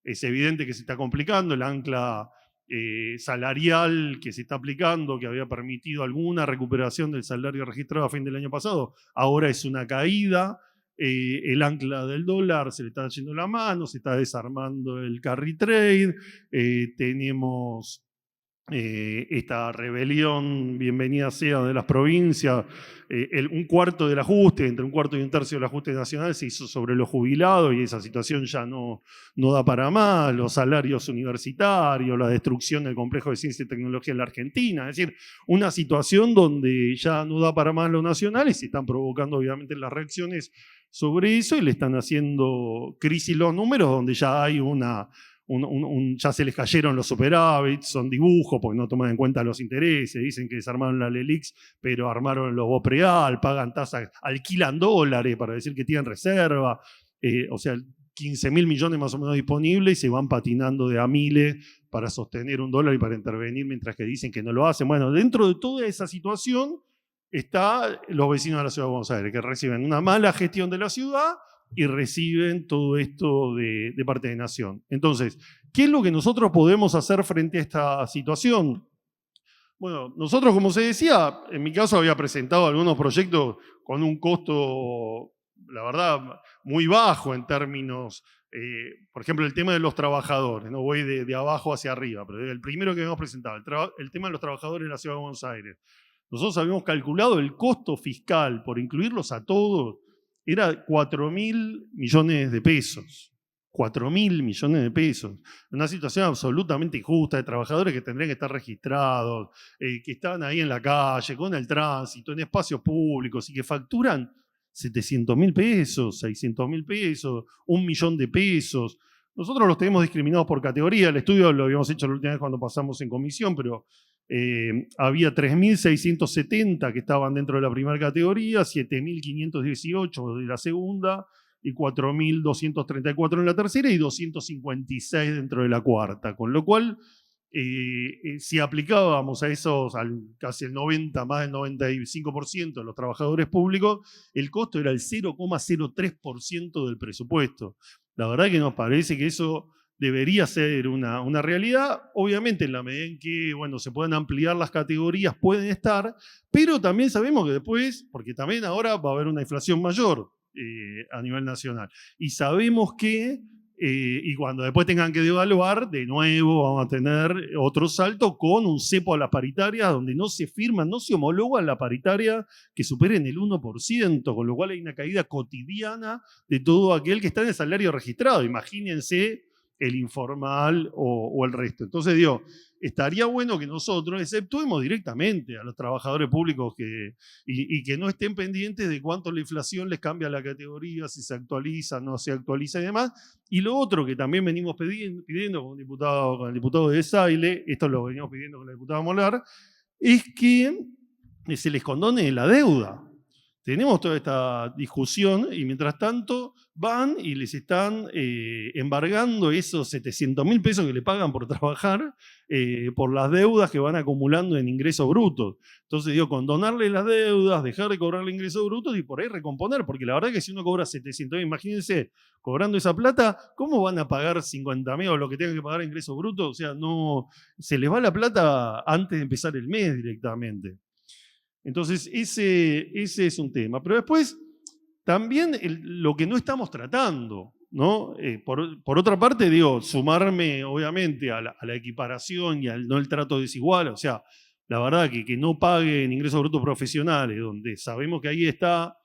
es evidente que se está complicando, el ancla salarial que se está aplicando, que había permitido alguna recuperación del salario registrado a fin del año pasado, ahora es una caída. El ancla del dólar se le está yendo la mano, se está desarmando el carry trade, tenemos esta rebelión, bienvenida sea, de las provincias, un cuarto del ajuste, entre un cuarto y un tercio del ajuste nacional se hizo sobre los jubilados y esa situación ya no da para más, los salarios universitarios, la destrucción del complejo de ciencia y tecnología en la Argentina, es decir, una situación donde ya no da para más lo nacional y se están provocando obviamente las reacciones sobre eso y le están haciendo crisis los números donde ya hay ya se les cayeron los superávits, son dibujos porque no toman en cuenta los intereses, dicen que desarmaron la LELIX, pero armaron los BOPREAL, pagan tasas, alquilan dólares para decir que tienen reserva, o sea, 15.000 millones más o menos disponibles y se van patinando de a miles para sostener un dólar y para intervenir mientras que dicen que no lo hacen. Bueno, dentro de toda esa situación están los vecinos de la Ciudad de Buenos Aires, que reciben una mala gestión de la ciudad y reciben todo esto de parte de Nación. Entonces, ¿qué es lo que nosotros podemos hacer frente a esta situación? Bueno, nosotros, como se decía, en mi caso había presentado algunos proyectos con un costo, la verdad, muy bajo en términos, por ejemplo, el tema de los trabajadores, no voy de abajo hacia arriba, pero el primero que habíamos presentado, el tema de los trabajadores de la Ciudad de Buenos Aires. Nosotros habíamos calculado el costo fiscal por incluirlos a todos, era 4.000 millones de pesos. 4.000 millones de pesos. Una situación absolutamente injusta de trabajadores que tendrían que estar registrados, que están ahí en la calle, con el tránsito, en espacios públicos y que facturan 700.000 pesos, 600.000 pesos, 1 millón de pesos. Nosotros los tenemos discriminados por categoría. El estudio lo habíamos hecho la última vez cuando pasamos en comisión, pero había 3.670 que estaban dentro de la primera categoría, 7.518 de la segunda y 4.234 en la tercera y 256 dentro de la cuarta. Con lo cual, si aplicábamos a esos, casi el 90, más del 95% de los trabajadores públicos, el costo era el 0,03% del presupuesto. La verdad que nos parece que eso debería ser una realidad. Obviamente, en la medida en que se puedan ampliar las categorías, pueden estar, pero también sabemos que después, porque también ahora va a haber una inflación mayor a nivel nacional, y sabemos que, y cuando después tengan que devaluar, de nuevo vamos a tener otro salto con un cepo a las paritarias, donde no se firman, no se homologan la paritaria que superen el 1%, con lo cual hay una caída cotidiana de todo aquel que está en el salario registrado. Imagínense el informal o el resto. Entonces, digo, estaría bueno que nosotros exceptuemos directamente a los trabajadores públicos y que no estén pendientes de cuánto la inflación les cambia la categoría, si se actualiza, no se actualiza y demás. Y lo otro que también venimos pidiendo con el diputado de Saile, esto lo venimos pidiendo con la diputada Molar, es que se les condone la deuda. Tenemos toda esta discusión y mientras tanto van y les están embargando esos 700.000 pesos que le pagan por trabajar por las deudas que van acumulando en ingresos brutos. Entonces digo, condonarle las deudas, dejar de cobrarle ingresos brutos y por ahí recomponer, porque la verdad que si uno cobra 700.000, imagínense, cobrando esa plata, ¿cómo van a pagar 50.000 o lo que tengan que pagar ingresos brutos? O sea, no, se les va la plata antes de empezar el mes directamente. Entonces, ese es un tema. Pero después, también lo que no estamos tratando, ¿no? Por otra parte, digo, sumarme obviamente a la equiparación y al no el trato desigual. O sea, la verdad que no paguen ingresos brutos profesionales, donde sabemos que ahí está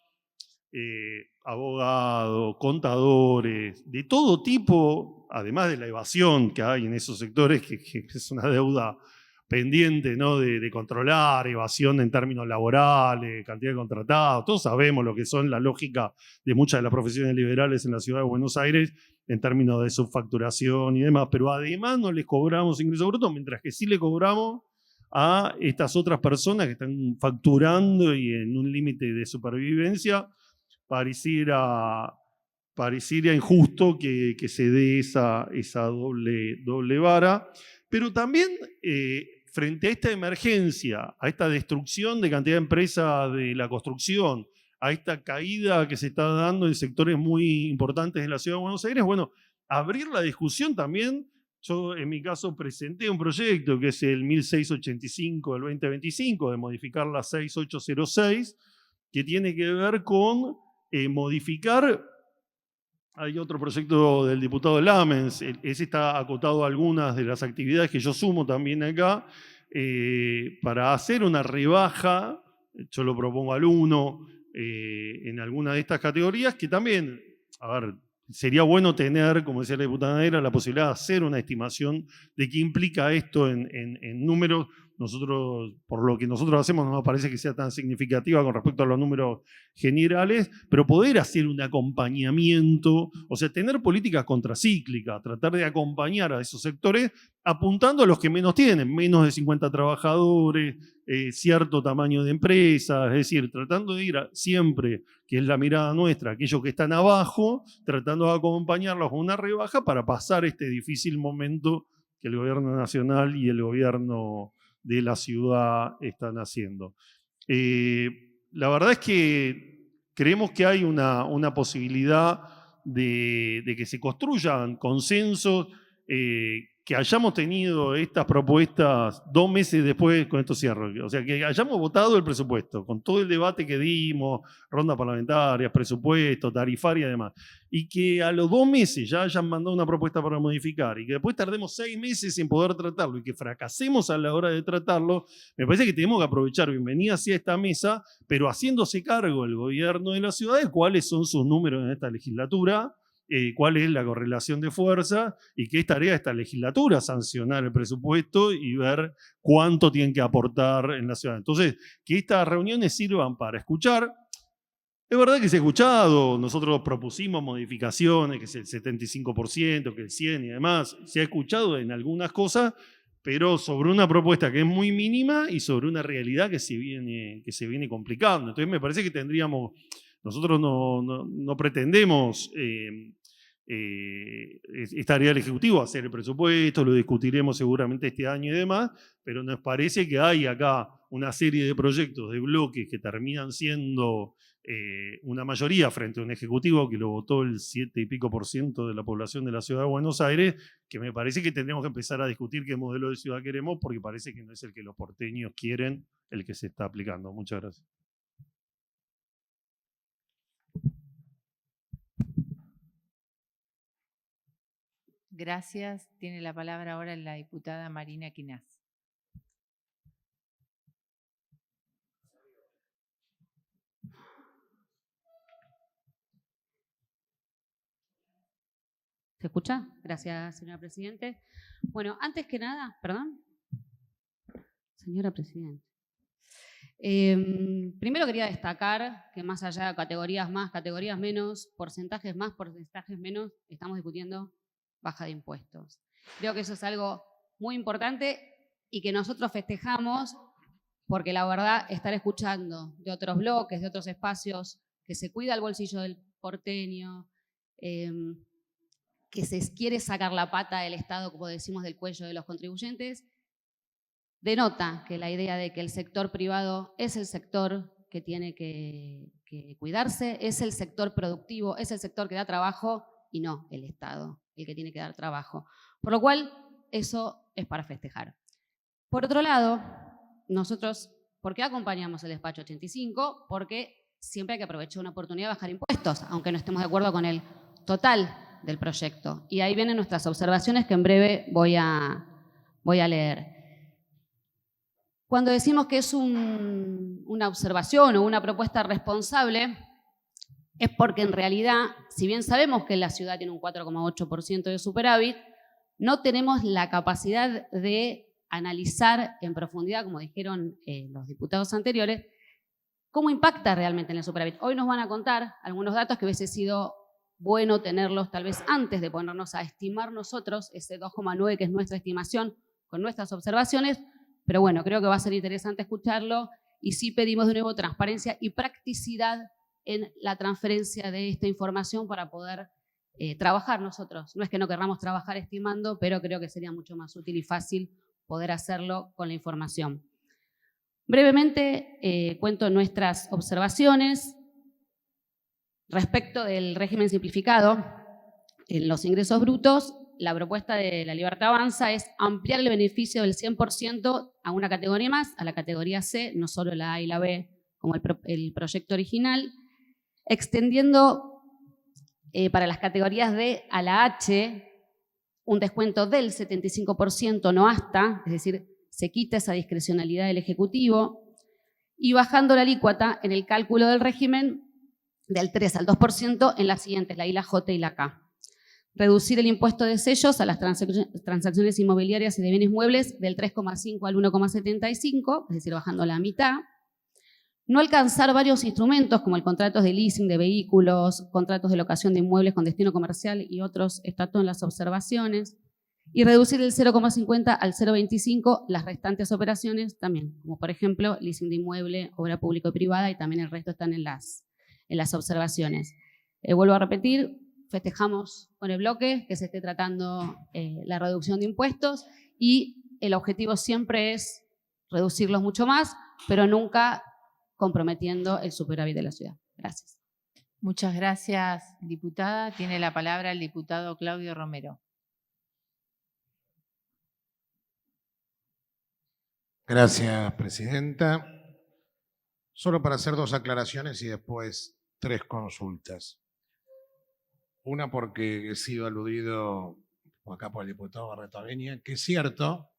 abogados, contadores, de todo tipo, además de la evasión que hay en esos sectores, que es una deuda pendiente, ¿no? de controlar, evasión en términos laborales, cantidad de contratados, todos sabemos lo que son la lógica de muchas de las profesiones liberales en la ciudad de Buenos Aires en términos de subfacturación y demás, pero además no les cobramos ingresos brutos, mientras que sí le cobramos a estas otras personas que están facturando y en un límite de supervivencia. Pareciera injusto que se dé esa doble vara, pero también frente a esta emergencia, a esta destrucción de cantidad de empresas de la construcción, a esta caída que se está dando en sectores muy importantes de la Ciudad de Buenos Aires, bueno, abrir la discusión también. Yo en mi caso presenté un proyecto que es el 1685 del 2025 de modificar la 6806, que tiene que ver con modificar. Hay otro proyecto del diputado Lamens, ese está acotado a algunas de las actividades que yo sumo también acá, para hacer una rebaja, yo lo propongo al 1, en alguna de estas categorías, que también, a ver, sería bueno tener, como decía la diputada Negra, la posibilidad de hacer una estimación de qué implica esto en números. Nosotros, por lo que nosotros hacemos, no nos parece que sea tan significativa con respecto a los números generales, pero poder hacer un acompañamiento, o sea, tener políticas contracíclicas, tratar de acompañar a esos sectores apuntando a los que menos tienen, menos de 50 trabajadores, cierto tamaño de empresa, es decir, tratando de ir siempre, que es la mirada nuestra, aquellos que están abajo, tratando de acompañarlos con una rebaja para pasar este difícil momento que el gobierno nacional y el gobierno de la ciudad están haciendo. La verdad es que creemos que hay una posibilidad de que se construyan consensos, que hayamos tenido estas propuestas 2 meses después, con esto cierro, o sea, que hayamos votado el presupuesto, con todo el debate que dimos, ronda parlamentaria, presupuesto, tarifaria y demás, y que a los 2 meses ya hayan mandado una propuesta para modificar, y que después tardemos 6 meses en poder tratarlo, y que fracasemos a la hora de tratarlo, me parece que tenemos que aprovechar, bienvenida hacia esta mesa, pero haciéndose cargo el gobierno de la ciudad de cuáles son sus números en esta legislatura, cuál es la correlación de fuerza y qué es tarea de esta legislatura sancionar el presupuesto y ver cuánto tienen que aportar en la ciudad. Entonces, que estas reuniones sirvan para escuchar. Es verdad que se ha escuchado, nosotros propusimos modificaciones, que es el 75%, que el 100% y demás, se ha escuchado en algunas cosas, pero sobre una propuesta que es muy mínima y sobre una realidad que se viene complicando. Entonces me parece que tendríamos, nosotros no pretendemos, es tarea del Ejecutivo hacer el presupuesto, lo discutiremos seguramente este año y demás, pero nos parece que hay acá una serie de proyectos, de bloques que terminan siendo una mayoría frente a un Ejecutivo que lo votó el 7 y pico % de la población de la Ciudad de Buenos Aires, que me parece que tendremos que empezar a discutir qué modelo de ciudad queremos, porque parece que no es el que los porteños quieren el que se está aplicando. Muchas gracias. Gracias. Tiene la palabra ahora la diputada Marina Quinás. ¿Se escucha? Gracias, señora Presidente. Bueno, antes que nada, perdón. Señora Presidente. Primero quería destacar que más allá de categorías más, categorías menos, porcentajes más, porcentajes menos, estamos discutiendo baja de impuestos. Creo que eso es algo muy importante y que nosotros festejamos porque la verdad estar escuchando de otros bloques, de otros espacios, que se cuida el bolsillo del porteño, que se quiere sacar la pata del Estado, como decimos, del cuello de los contribuyentes, denota que la idea de que el sector privado es el sector que tiene que cuidarse, es el sector productivo, es el sector que da trabajo y no el Estado el que tiene que dar trabajo. Por lo cual, eso es para festejar. Por otro lado, nosotros, ¿por qué acompañamos el despacho 85? Porque siempre hay que aprovechar una oportunidad de bajar impuestos, aunque no estemos de acuerdo con el total del proyecto. Y ahí vienen nuestras observaciones que en breve voy a leer. Cuando decimos que es una observación o una propuesta responsable, es porque en realidad, si bien sabemos que la ciudad tiene un 4,8% de superávit, no tenemos la capacidad de analizar en profundidad, como dijeron los diputados anteriores, cómo impacta realmente en el superávit. Hoy nos van a contar algunos datos que hubiese sido bueno tenerlos tal vez antes de ponernos a estimar nosotros ese 2,9 que es nuestra estimación con nuestras observaciones, pero bueno, creo que va a ser interesante escucharlo y sí pedimos de nuevo transparencia y practicidad en la transferencia de esta información para poder trabajar nosotros. No es que no querramos trabajar estimando, pero creo que sería mucho más útil y fácil poder hacerlo con la información. Brevemente cuento nuestras observaciones respecto del régimen simplificado en los ingresos brutos. La propuesta de La Libertad Avanza es ampliar el beneficio del 100% a una categoría más, a la categoría C, no solo la A y la B, como el proyecto original, extendiendo para las categorías D a la H un descuento del 75%, no hasta, es decir, se quita esa discrecionalidad del Ejecutivo, y bajando la alícuota en el cálculo del régimen del 3 al 2% en las siguientes, la I, la J y la K. Reducir el impuesto de sellos a las transacciones inmobiliarias y de bienes muebles del 3,5 al 1,75, es decir, bajando la mitad. No alcanzar varios instrumentos como el contrato de leasing de vehículos, contratos de locación de inmuebles con destino comercial y otros, está todo en las observaciones. Y reducir del 0,50 al 0,25 las restantes operaciones también, como por ejemplo leasing de inmueble, obra pública y privada, y también el resto están en las observaciones. Vuelvo a repetir, festejamos con el bloque que se esté tratando la reducción de impuestos y el objetivo siempre es reducirlos mucho más, pero nunca comprometiendo el superávit de la ciudad. Gracias. Muchas gracias, diputada. Tiene la palabra el diputado Claudio Romero. Gracias, presidenta. Solo para hacer 2 aclaraciones y después 3 consultas. Una porque he sido aludido acá por el diputado Barreto Avenia, que es cierto,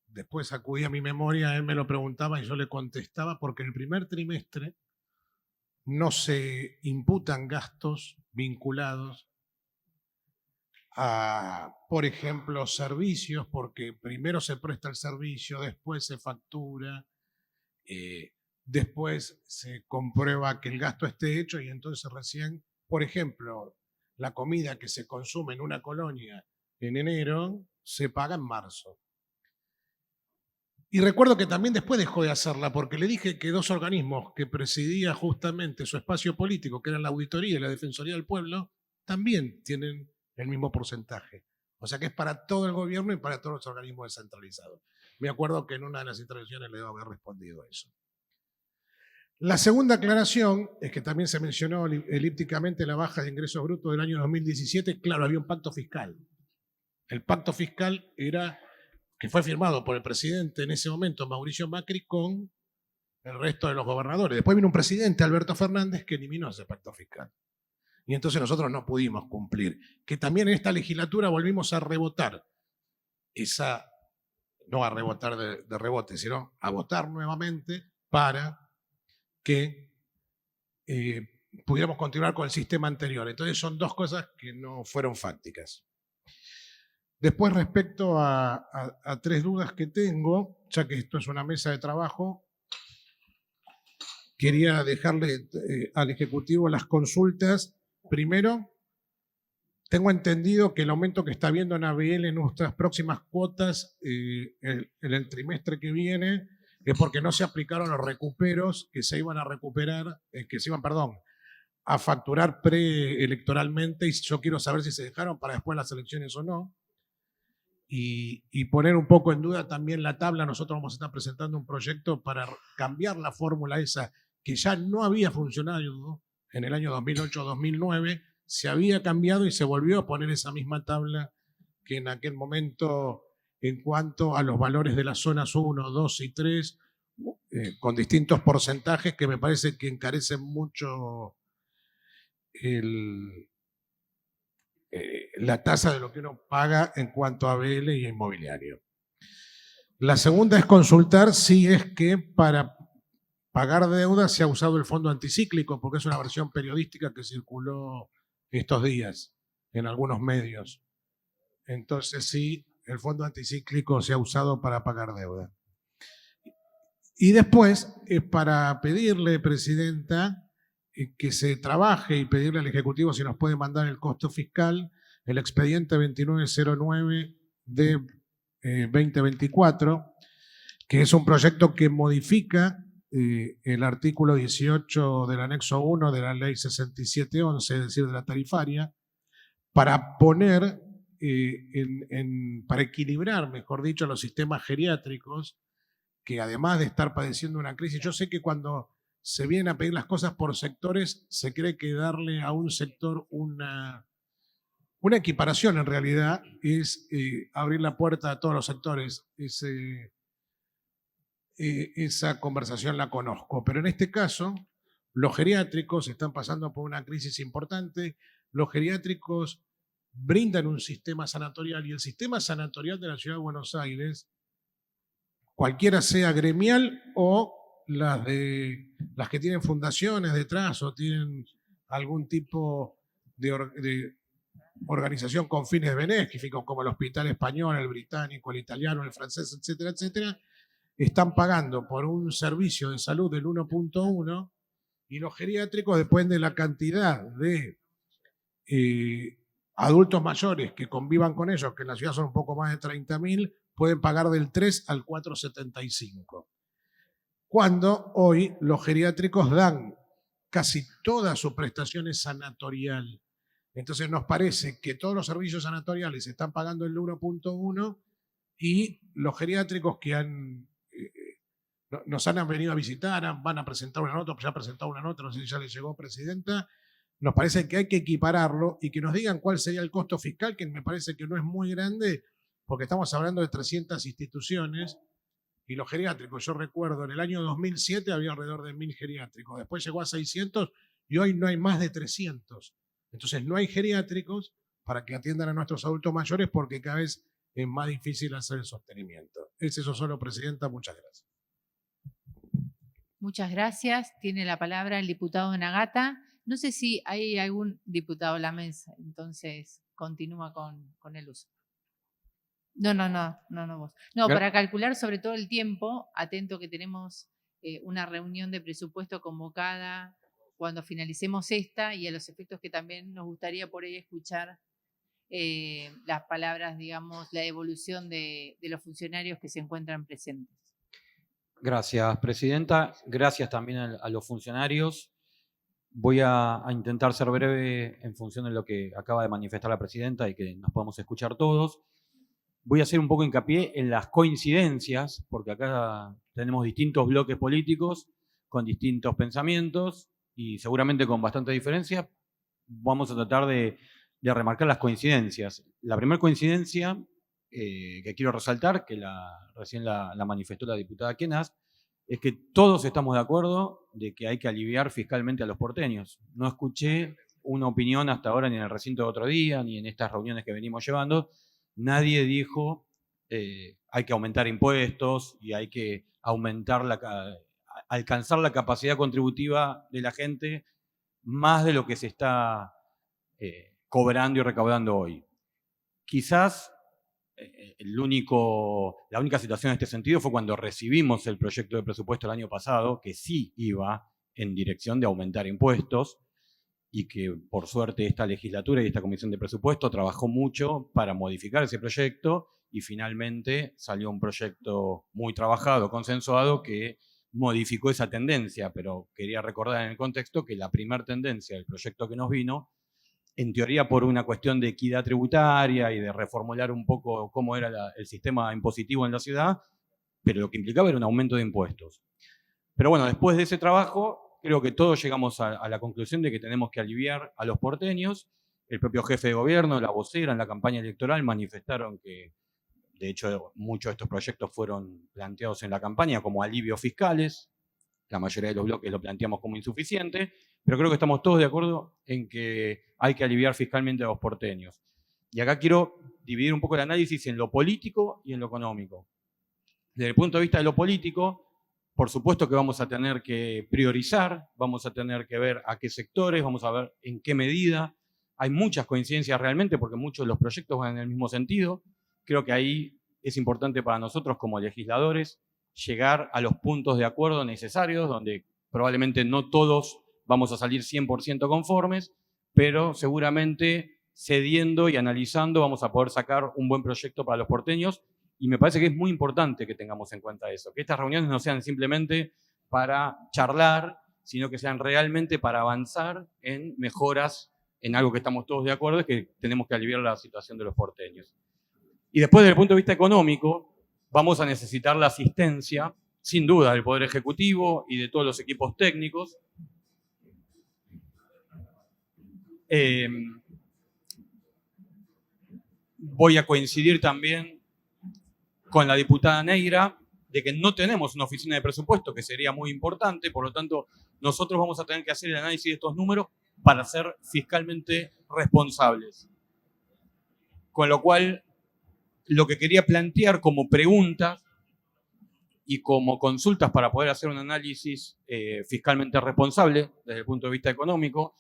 después acudí a mi memoria, él me lo preguntaba y yo le contestaba porque en el primer trimestre no se imputan gastos vinculados a, por ejemplo, servicios, porque primero se presta el servicio, después se factura, después se comprueba que el gasto esté hecho y entonces recién, por ejemplo, la comida que se consume en una colonia en enero se paga en marzo. Y recuerdo que también después dejó de hacerla porque le dije que 2 organismos que presidía justamente su espacio político, que eran la Auditoría y la Defensoría del Pueblo, también tienen el mismo porcentaje. O sea que es para todo el gobierno y para todos los organismos descentralizados. Me acuerdo que en una de las intervenciones le debo haber respondido a eso. La segunda aclaración es que también se mencionó elípticamente la baja de ingresos brutos del año 2017. Claro, había un pacto fiscal. El pacto fiscal era que fue firmado por el presidente en ese momento, Mauricio Macri, con el resto de los gobernadores. Después vino un presidente, Alberto Fernández, que eliminó ese pacto fiscal. Y entonces nosotros no pudimos cumplir. Que también en esta legislatura volvimos a rebotar esa, no a rebotar de rebote, sino a votar nuevamente para que pudiéramos continuar con el sistema anterior. Entonces son 2 cosas que no fueron fácticas. Después, respecto a 3 dudas que tengo, ya que esto es una mesa de trabajo, quería dejarle al Ejecutivo las consultas. Primero, tengo entendido que el aumento que está viendo en ABL en nuestras próximas cuotas en el trimestre que viene es porque no se aplicaron los recuperos que se iban a recuperar, a facturar preelectoralmente, y yo quiero saber si se dejaron para después las elecciones o no. Y poner un poco en duda también la tabla. Nosotros vamos a estar presentando un proyecto para cambiar la fórmula esa que ya no había funcionado en el año 2008-2009, se había cambiado y se volvió a poner esa misma tabla que en aquel momento, en cuanto a los valores de las zonas 1, 2 y 3, con distintos porcentajes que me parece que encarecen mucho la tasa de lo que uno paga en cuanto a ABL y inmobiliario. La segunda es consultar si es que para pagar deuda se ha usado el fondo anticíclico, porque es una versión periodística que circuló estos días en algunos medios. Entonces, sí, el fondo anticíclico se ha usado para pagar deuda. Y después, para pedirle, Presidenta, que se trabaje y pedirle al Ejecutivo si nos puede mandar el costo fiscal, el expediente 2909 de 2024, que es un proyecto que modifica el artículo 18 del anexo 1 de la ley 6711, es decir, de la tarifaria, para poner, para equilibrar, mejor dicho, los sistemas geriátricos, que además de estar padeciendo una crisis, yo sé que cuando se vienen a pedir las cosas por sectores, se cree que darle a un sector una equiparación en realidad es abrir la puerta a todos los sectores. Esa conversación la conozco, pero en este caso los geriátricos están pasando por una crisis importante, los geriátricos brindan un sistema sanatorial y el sistema sanatorial de la Ciudad de Buenos Aires, cualquiera sea gremial o las que tienen fundaciones detrás o tienen algún tipo de organización con fines benéficos, como el Hospital Español, el Británico, el Italiano, el Francés, etcétera, etcétera, están pagando por un servicio de salud del 1.1 y los geriátricos, depende de la cantidad de adultos mayores que convivan con ellos, que en la ciudad son un poco más de 30.000, pueden pagar del 3 al 4.75. Cuando hoy los geriátricos dan casi todas sus prestaciones sanatorial. Entonces nos parece que todos los servicios sanatoriales están pagando el 1.1 y los geriátricos que nos han venido a visitar, van a presentar una nota, ya han presentado una nota, no sé si ya les llegó, Presidenta, nos parece que hay que equipararlo y que nos digan cuál sería el costo fiscal, que me parece que no es muy grande, porque estamos hablando de 300 instituciones y los geriátricos, yo recuerdo, en el año 2007 había alrededor de 1.000 geriátricos, después llegó a 600 y hoy no hay más de 300. Entonces no hay geriátricos para que atiendan a nuestros adultos mayores porque cada vez es más difícil hacer el sostenimiento. Es eso solo, Presidenta, muchas gracias. Muchas gracias. Tiene la palabra el diputado Nagata. No sé si hay algún diputado en la mesa, entonces continúa con el uso. No vos. No, para calcular sobre todo el tiempo, atento que tenemos una reunión de presupuesto convocada cuando finalicemos esta y a los efectos que también nos gustaría por ahí escuchar las palabras, digamos, la evolución de los funcionarios que se encuentran presentes. Gracias, Presidenta. Gracias también a los funcionarios. Voy a intentar ser breve en función de lo que acaba de manifestar la Presidenta y que nos podamos escuchar todos. Voy a hacer un poco hincapié en las coincidencias, porque acá tenemos distintos bloques políticos con distintos pensamientos y seguramente con bastante diferencia. Vamos a tratar de remarcar las coincidencias. La primera coincidencia que quiero resaltar, que recién la manifestó la diputada Quenas, es que todos estamos de acuerdo de que hay que aliviar fiscalmente a los porteños. No escuché una opinión hasta ahora ni en el recinto de otro día, ni en estas reuniones que venimos llevando. Nadie dijo hay que aumentar impuestos y hay que alcanzar la capacidad contributiva de la gente más de lo que se está cobrando y recaudando hoy. Quizás la única situación en este sentido fue cuando recibimos el proyecto de presupuesto el año pasado, que sí iba en dirección de aumentar impuestos y que por suerte esta legislatura y esta comisión de presupuesto trabajó mucho para modificar ese proyecto y finalmente salió un proyecto muy trabajado, consensuado, que modificó esa tendencia, pero quería recordar en el contexto que la primera tendencia del proyecto que nos vino, en teoría por una cuestión de equidad tributaria y de reformular un poco cómo era el sistema impositivo en la ciudad, pero lo que implicaba era un aumento de impuestos. Pero bueno, después de ese trabajo, creo que todos llegamos a la conclusión de que tenemos que aliviar a los porteños. El propio jefe de gobierno, la vocera en la campaña electoral manifestaron que, de hecho, muchos de estos proyectos fueron planteados en la campaña como alivios fiscales. La mayoría de los bloques lo planteamos como insuficiente, pero creo que estamos todos de acuerdo en que hay que aliviar fiscalmente a los porteños. Y acá quiero dividir un poco el análisis en lo político y en lo económico. Desde el punto de vista de lo político, por supuesto que vamos a tener que priorizar, vamos a tener que ver a qué sectores, vamos a ver en qué medida. Hay muchas coincidencias realmente porque muchos de los proyectos van en el mismo sentido. Creo que ahí es importante para nosotros como legisladores llegar a los puntos de acuerdo necesarios, donde probablemente no todos vamos a salir 100% conformes, pero seguramente cediendo y analizando vamos a poder sacar un buen proyecto para los porteños. Y me parece que es muy importante que tengamos en cuenta eso, que estas reuniones no sean simplemente para charlar, sino que sean realmente para avanzar en mejoras en algo que estamos todos de acuerdo, es que tenemos que aliviar la situación de los porteños. Y después, desde el punto de vista económico, vamos a necesitar la asistencia, sin duda, del Poder Ejecutivo y de todos los equipos técnicos. Voy a coincidir también con la diputada Neira de que no tenemos una oficina de presupuesto, que sería muy importante, por lo tanto, nosotros vamos a tener que hacer el análisis de estos números para ser fiscalmente responsables. Con lo cual, lo que quería plantear como preguntas y como consultas para poder hacer un análisis fiscalmente responsable desde el punto de vista económico.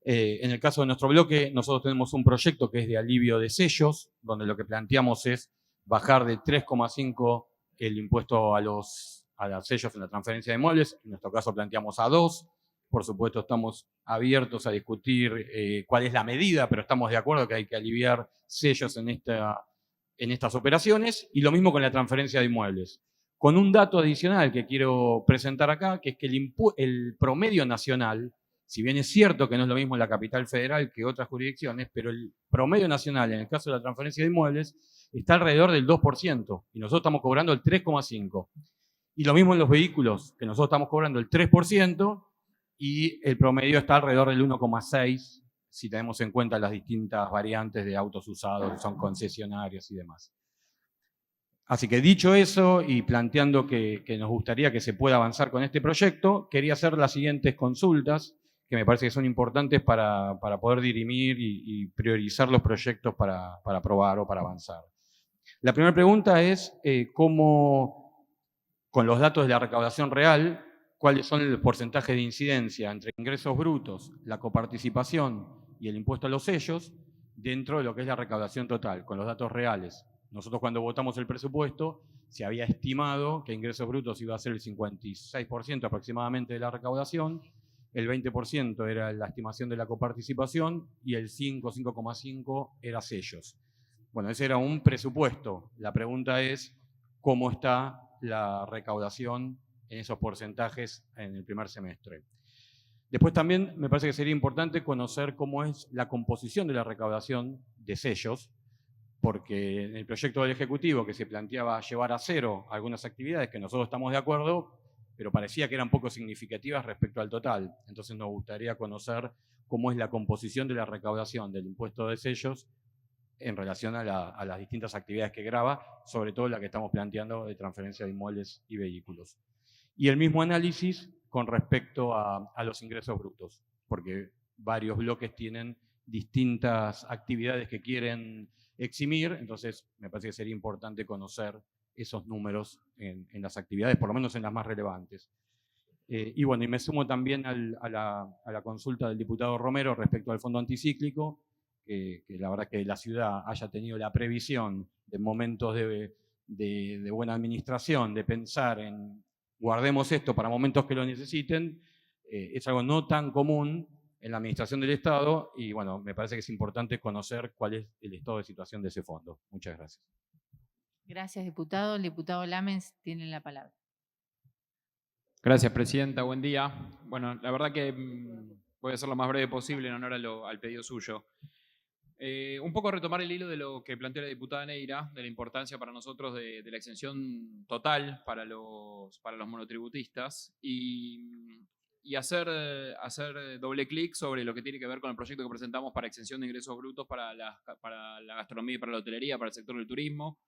En el caso de nuestro bloque, nosotros tenemos un proyecto que es de alivio de sellos, donde lo que planteamos es bajar de 3,5 el impuesto a los sellos en la transferencia de inmuebles. En nuestro caso planteamos a 2. Por supuesto, estamos abiertos a discutir cuál es la medida, pero estamos de acuerdo que hay que aliviar sellos en estas operaciones. Y lo mismo con la transferencia de inmuebles. Con un dato adicional que quiero presentar acá, que es que el promedio nacional, si bien es cierto que no es lo mismo en la capital federal que otras jurisdicciones, pero el promedio nacional, en el caso de la transferencia de inmuebles, está alrededor del 2%, y nosotros estamos cobrando el 3,5%. Y lo mismo en los vehículos, que nosotros estamos cobrando el 3%, y el promedio está alrededor del 1,6%, si tenemos en cuenta las distintas variantes de autos usados, que son concesionarios y demás. Así que dicho eso, y planteando que nos gustaría que se pueda avanzar con este proyecto, quería hacer las siguientes consultas, que me parece que son importantes para poder dirimir y priorizar los proyectos para aprobar o para avanzar. La primera pregunta es cómo, con los datos de la recaudación real, cuáles son el porcentaje de incidencia entre ingresos brutos, la coparticipación y el impuesto a los sellos dentro de lo que es la recaudación total, con los datos reales. Nosotros cuando votamos el presupuesto se había estimado que ingresos brutos iba a ser el 56% aproximadamente de la recaudación, el 20% era la estimación de la coparticipación y el 5,5% era sellos. Bueno, ese era un presupuesto. La pregunta es cómo está la recaudación en esos porcentajes en el primer semestre. Después también me parece que sería importante conocer cómo es la composición de la recaudación de sellos, porque en el proyecto del Ejecutivo que se planteaba llevar a cero algunas actividades que nosotros estamos de acuerdo, pero parecía que eran poco significativas respecto al total. Entonces nos gustaría conocer cómo es la composición de la recaudación del impuesto de sellos en relación a las distintas actividades que grava, sobre todo la que estamos planteando de transferencia de inmuebles y vehículos. Y el mismo análisis con respecto a los ingresos brutos, porque varios bloques tienen distintas actividades que quieren eximir, entonces me parece que sería importante conocer esos números en las actividades, por lo menos en las más relevantes. Y bueno, y me sumo también a la consulta del diputado Romero respecto al fondo anticíclico, que la verdad que la ciudad haya tenido la previsión de momentos de buena administración, de pensar en guardemos esto para momentos que lo necesiten, es algo no tan común en la administración del Estado y bueno, me parece que es importante conocer cuál es el estado de situación de ese fondo. Muchas gracias. Gracias, diputado. El diputado Lamens tiene la palabra. Gracias, presidenta. Buen día. Bueno, la verdad que voy a ser lo más breve posible en honor al pedido suyo. Un poco retomar el hilo de lo que planteó la diputada Neira, de la importancia para nosotros de la exención total para los monotributistas y hacer doble clic sobre lo que tiene que ver con el proyecto que presentamos para exención de ingresos brutos para la gastronomía y para la hotelería, para el sector del turismo.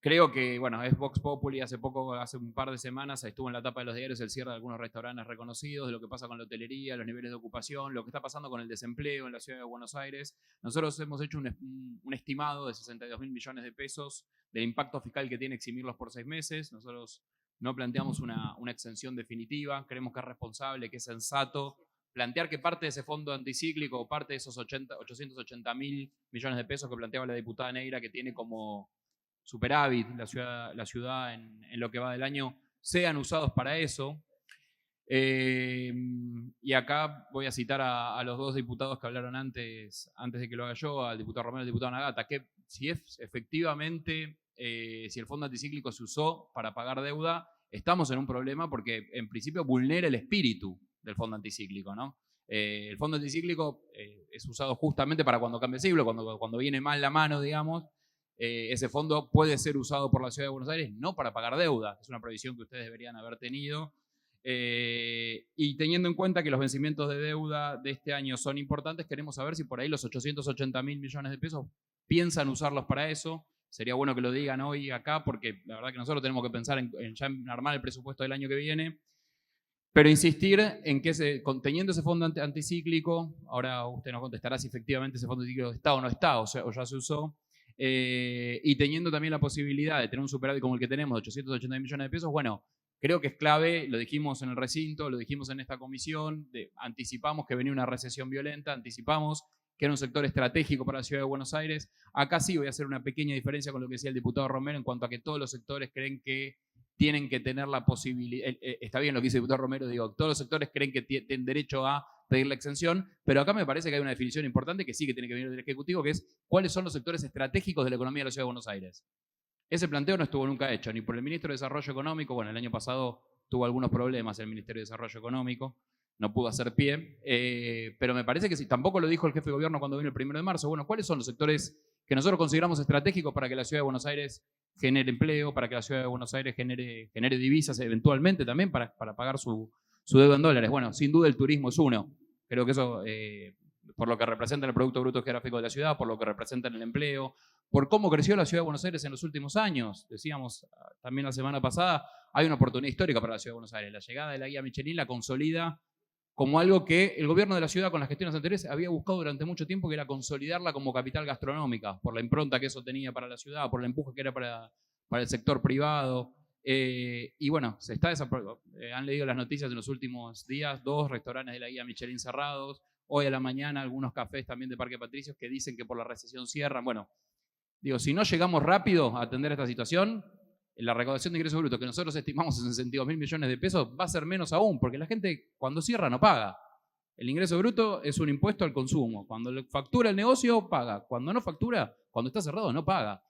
Creo que, bueno, es Vox Populi, hace un par de semanas, estuvo en la tapa de los diarios el cierre de algunos restaurantes reconocidos, de lo que pasa con la hotelería, los niveles de ocupación, lo que está pasando con el desempleo en la ciudad de Buenos Aires. Nosotros hemos hecho un estimado de 62.000 millones de pesos del impacto fiscal que tiene eximirlos por 6 meses. Nosotros no planteamos una exención definitiva, creemos que es responsable, que es sensato plantear que parte de ese fondo anticíclico o parte de esos 880.000 millones de pesos que planteaba la diputada Neira, que tiene como superávit la ciudad en lo que va del año, sean usados para eso. Y acá voy a citar a los dos diputados que hablaron antes de que lo haga yo, al diputado Romero y al diputado Nagata, que si efectivamente, si el fondo anticíclico se usó para pagar deuda, estamos en un problema porque en principio vulnera el espíritu del fondo anticíclico, ¿no? El fondo anticíclico es usado justamente para cuando cambia el siglo, cuando viene mal la mano, digamos. Ese fondo puede ser usado por la Ciudad de Buenos Aires no para pagar deuda, es una previsión que ustedes deberían haber tenido. Y teniendo en cuenta que los vencimientos de deuda de este año son importantes, queremos saber si por ahí los 880.000 millones de pesos piensan usarlos para eso. Sería bueno que lo digan hoy acá, porque la verdad que nosotros tenemos que pensar en armar el presupuesto del año que viene. Pero insistir en que teniendo ese fondo anticíclico, ahora usted nos contestará si efectivamente ese fondo anticíclico está o no está, o ya se usó, y teniendo también la posibilidad de tener un superávit como el que tenemos, de 880 millones de pesos, bueno, creo que es clave, lo dijimos en el recinto, lo dijimos en esta comisión, anticipamos que venía una recesión violenta, anticipamos que era un sector estratégico para la Ciudad de Buenos Aires. Acá sí voy a hacer una pequeña diferencia con lo que decía el diputado Romero en cuanto a que todos los sectores creen que tienen que tener la posibilidad, está bien lo que dice el diputado Romero, digo, todos los sectores creen que tienen derecho a pedir la exención, pero acá me parece que hay una definición importante que sí que tiene que venir del Ejecutivo, que es cuáles son los sectores estratégicos de la economía de la Ciudad de Buenos Aires. Ese planteo no estuvo nunca hecho, ni por el Ministro de Desarrollo Económico, bueno, el año pasado tuvo algunos problemas el Ministerio de Desarrollo Económico, no pudo hacer pie, pero me parece que sí, tampoco lo dijo el jefe de gobierno cuando vino el 1 de marzo, bueno, ¿cuáles son los sectores que nosotros consideramos estratégicos para que la Ciudad de Buenos Aires genere empleo, para que la Ciudad de Buenos Aires genere divisas eventualmente también para pagar su deuda en dólares? Bueno, sin duda el turismo es uno. Creo que eso, por lo que representa en el Producto Bruto Geográfico de la ciudad, por lo que representa en el empleo, por cómo creció la Ciudad de Buenos Aires en los últimos años. Decíamos también la semana pasada, hay una oportunidad histórica para la Ciudad de Buenos Aires. La llegada de la guía Michelin la consolida como algo que el gobierno de la ciudad con las gestiones anteriores había buscado durante mucho tiempo, que era consolidarla como capital gastronómica, por la impronta que eso tenía para la ciudad, por el empuje que era para el sector privado. Y bueno, han leído las noticias en los últimos días, 2 restaurantes de la guía Michelin cerrados, hoy a la mañana algunos cafés también de Parque Patricios que dicen que por la recesión cierran. Bueno, digo, si no llegamos rápido a atender esta situación, la recaudación de ingresos brutos que nosotros estimamos en 62.000 millones de pesos va a ser menos aún, porque la gente cuando cierra no paga. El ingreso bruto es un impuesto al consumo. Cuando factura el negocio, paga. Cuando no factura, cuando está cerrado, no paga.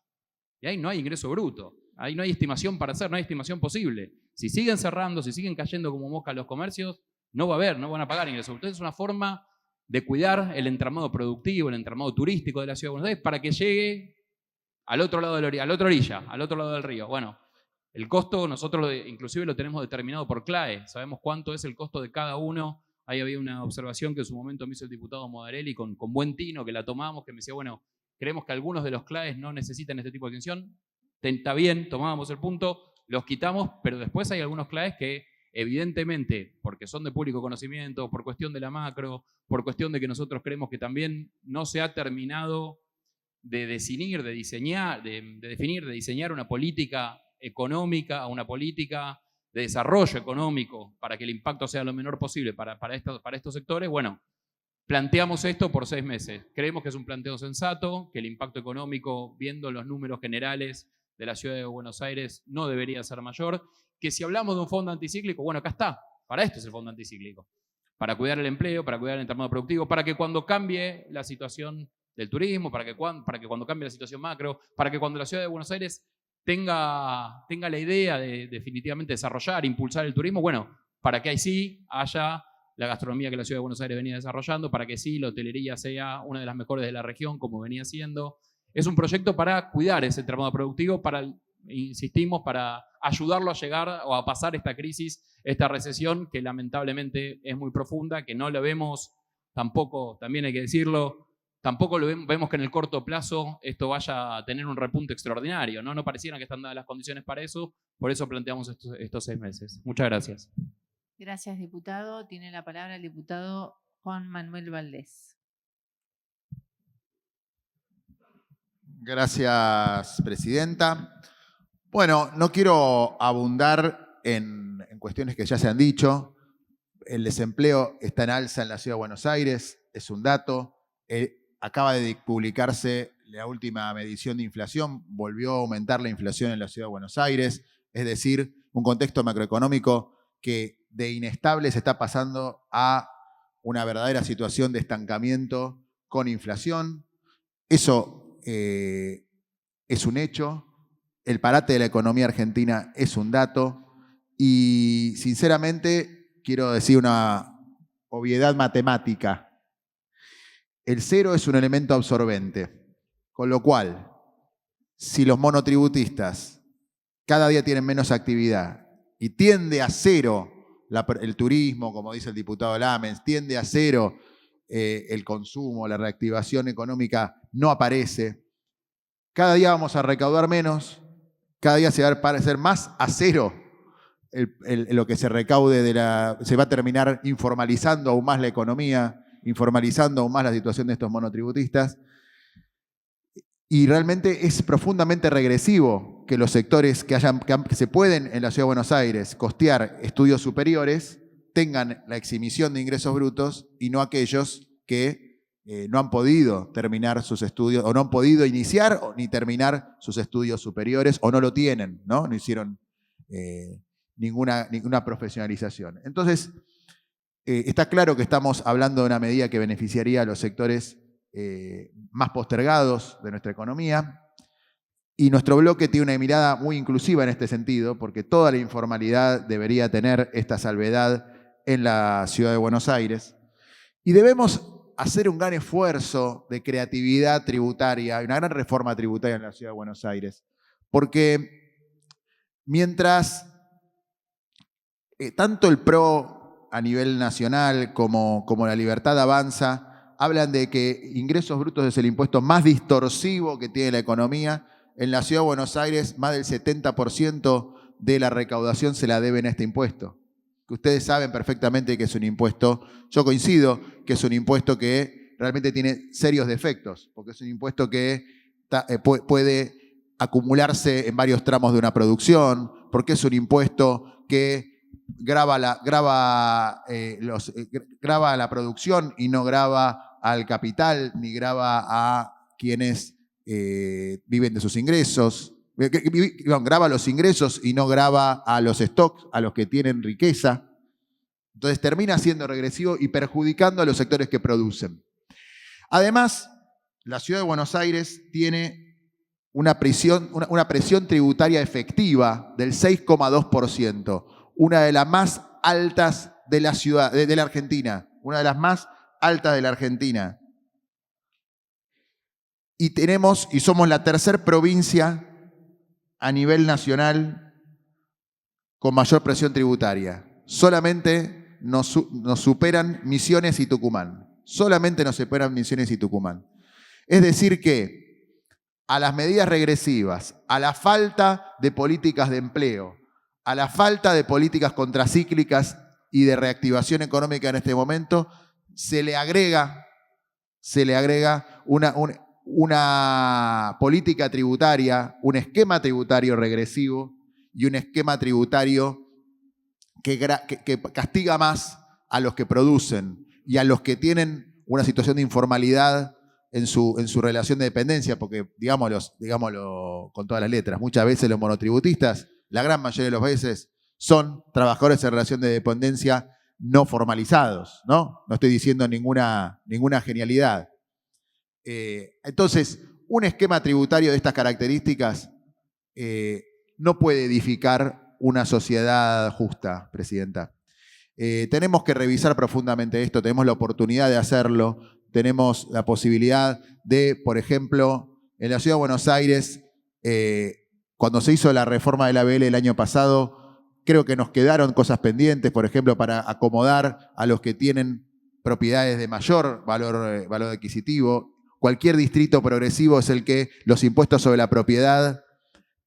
Y ahí no hay ingreso bruto. Ahí no hay estimación para hacer, no hay estimación posible. Si siguen cerrando, si siguen cayendo como moscas los comercios, no va a haber, no van a pagar ingresos brutos. Es una forma de cuidar el entramado productivo, el entramado turístico de la Ciudad de Buenos Aires para que llegue al otro lado del al otro lado del río. Bueno, el costo nosotros inclusive lo tenemos determinado por CLAE. Sabemos cuánto es el costo de cada uno. Ahí había una observación que en su momento me hizo el diputado Modarelli con buen tino, que la tomamos, que me decía, bueno, creemos que algunos de los CLAEs no necesitan este tipo de exención. Está bien, tomábamos el punto, los quitamos, pero después hay algunos CLAEs que evidentemente, porque son de público conocimiento, por cuestión de la macro, por cuestión de que nosotros creemos que también no se ha terminado de definir, de diseñar una política económica, una política de desarrollo económico para que el impacto sea lo menor posible para estos sectores, bueno, planteamos esto por 6 meses. Creemos que es un planteo sensato, que el impacto económico, viendo los números generales de la Ciudad de Buenos Aires, no debería ser mayor, que si hablamos de un fondo anticíclico, bueno, acá está, para esto es el fondo anticíclico, para cuidar el empleo, para cuidar el entramado productivo, para que cuando cambie la situación del turismo, para que cuando cambie la situación macro, para que cuando la Ciudad de Buenos Aires tenga la idea de definitivamente desarrollar, impulsar el turismo, bueno, para que ahí sí haya la gastronomía que la Ciudad de Buenos Aires venía desarrollando, para que sí la hotelería sea una de las mejores de la región, como venía siendo. Es un proyecto para cuidar ese entramado productivo, insistimos, para ayudarlo a llegar o a pasar esta crisis, esta recesión que lamentablemente es muy profunda, que no la vemos tampoco, también hay que decirlo, tampoco vemos que en el corto plazo esto vaya a tener un repunte extraordinario, ¿no? No pareciera que están dadas las condiciones para eso, por eso planteamos estos 6 meses. Muchas gracias. Gracias, diputado. Tiene la palabra el diputado Juan Manuel Valdés. Gracias, presidenta. Bueno, no quiero abundar en cuestiones que ya se han dicho. El desempleo está en alza en la Ciudad de Buenos Aires, es un dato. Acaba de publicarse la última medición de inflación, volvió a aumentar la inflación en la Ciudad de Buenos Aires, es decir, un contexto macroeconómico que de inestable se está pasando a una verdadera situación de estancamiento con inflación. Eso es un hecho. El parate de la economía argentina es un dato. Y sinceramente quiero decir una obviedad matemática. El cero es un elemento absorbente. Con lo cual, si los monotributistas cada día tienen menos actividad y tiende a cero el turismo, como dice el diputado Lamens, tiende a cero el consumo, la reactivación económica no aparece, cada día vamos a recaudar menos, cada día se va a parecer más a cero lo que se recaude se va a terminar informalizando aún más la economía, informalizando aún más la situación de estos monotributistas. Y realmente es profundamente regresivo que los sectores que se pueden en la Ciudad de Buenos Aires costear estudios superiores tengan la exhibición de ingresos brutos y no aquellos que no han podido terminar sus estudios o no han podido iniciar ni terminar sus estudios superiores o no lo tienen, no hicieron ninguna profesionalización. Entonces, está claro que estamos hablando de una medida que beneficiaría a los sectores más postergados de nuestra economía, y nuestro bloque tiene una mirada muy inclusiva en este sentido, porque toda la informalidad debería tener esta salvedad en la Ciudad de Buenos Aires, y debemos hacer un gran esfuerzo de creatividad tributaria y una gran reforma tributaria en la Ciudad de Buenos Aires, porque mientras tanto el PRO a nivel nacional como la Libertad Avanza hablan de que ingresos brutos es el impuesto más distorsivo que tiene la economía, en la Ciudad de Buenos Aires más del 70% de la recaudación se la deben a este impuesto. Que ustedes saben perfectamente que es un impuesto, yo coincido, que es un impuesto que realmente tiene serios defectos, porque es un impuesto que puede acumularse en varios tramos de una producción, porque es un impuesto que grava la producción y no grava al capital, ni grava a quienes viven de sus ingresos. Grava los ingresos y no grava a los stocks, a los que tienen riqueza. Entonces termina siendo regresivo y perjudicando a los sectores que producen. Además, la Ciudad de Buenos Aires tiene una presión tributaria efectiva del 6,2%. Una de las más altas de la ciudad, de la Argentina. Una de las más altas de la Argentina. Y somos la tercera provincia a nivel nacional con mayor presión tributaria. Solamente nos superan Misiones y Tucumán. Solamente nos superan Misiones y Tucumán. Es decir que a las medidas regresivas, a la falta de políticas de empleo, a la falta de políticas contracíclicas y de reactivación económica en este momento, se le agrega una política tributaria, un esquema tributario regresivo y un esquema tributario que castiga más a los que producen y a los que tienen una situación de informalidad en su relación de dependencia, porque digámoslo con todas las letras, muchas veces los monotributistas, la gran mayoría de las veces, son trabajadores en relación de dependencia no formalizados, ¿no? No estoy diciendo ninguna genialidad. Entonces, un esquema tributario de estas características no puede edificar una sociedad justa, presidenta. Tenemos que revisar profundamente esto, tenemos la oportunidad de hacerlo, tenemos la posibilidad de, por ejemplo, en la Ciudad de Buenos Aires, cuando se hizo la reforma de la ABL el año pasado, creo que nos quedaron cosas pendientes, por ejemplo, para acomodar a los que tienen propiedades de mayor valor adquisitivo. cualquier distrito progresivo es el que los impuestos sobre la propiedad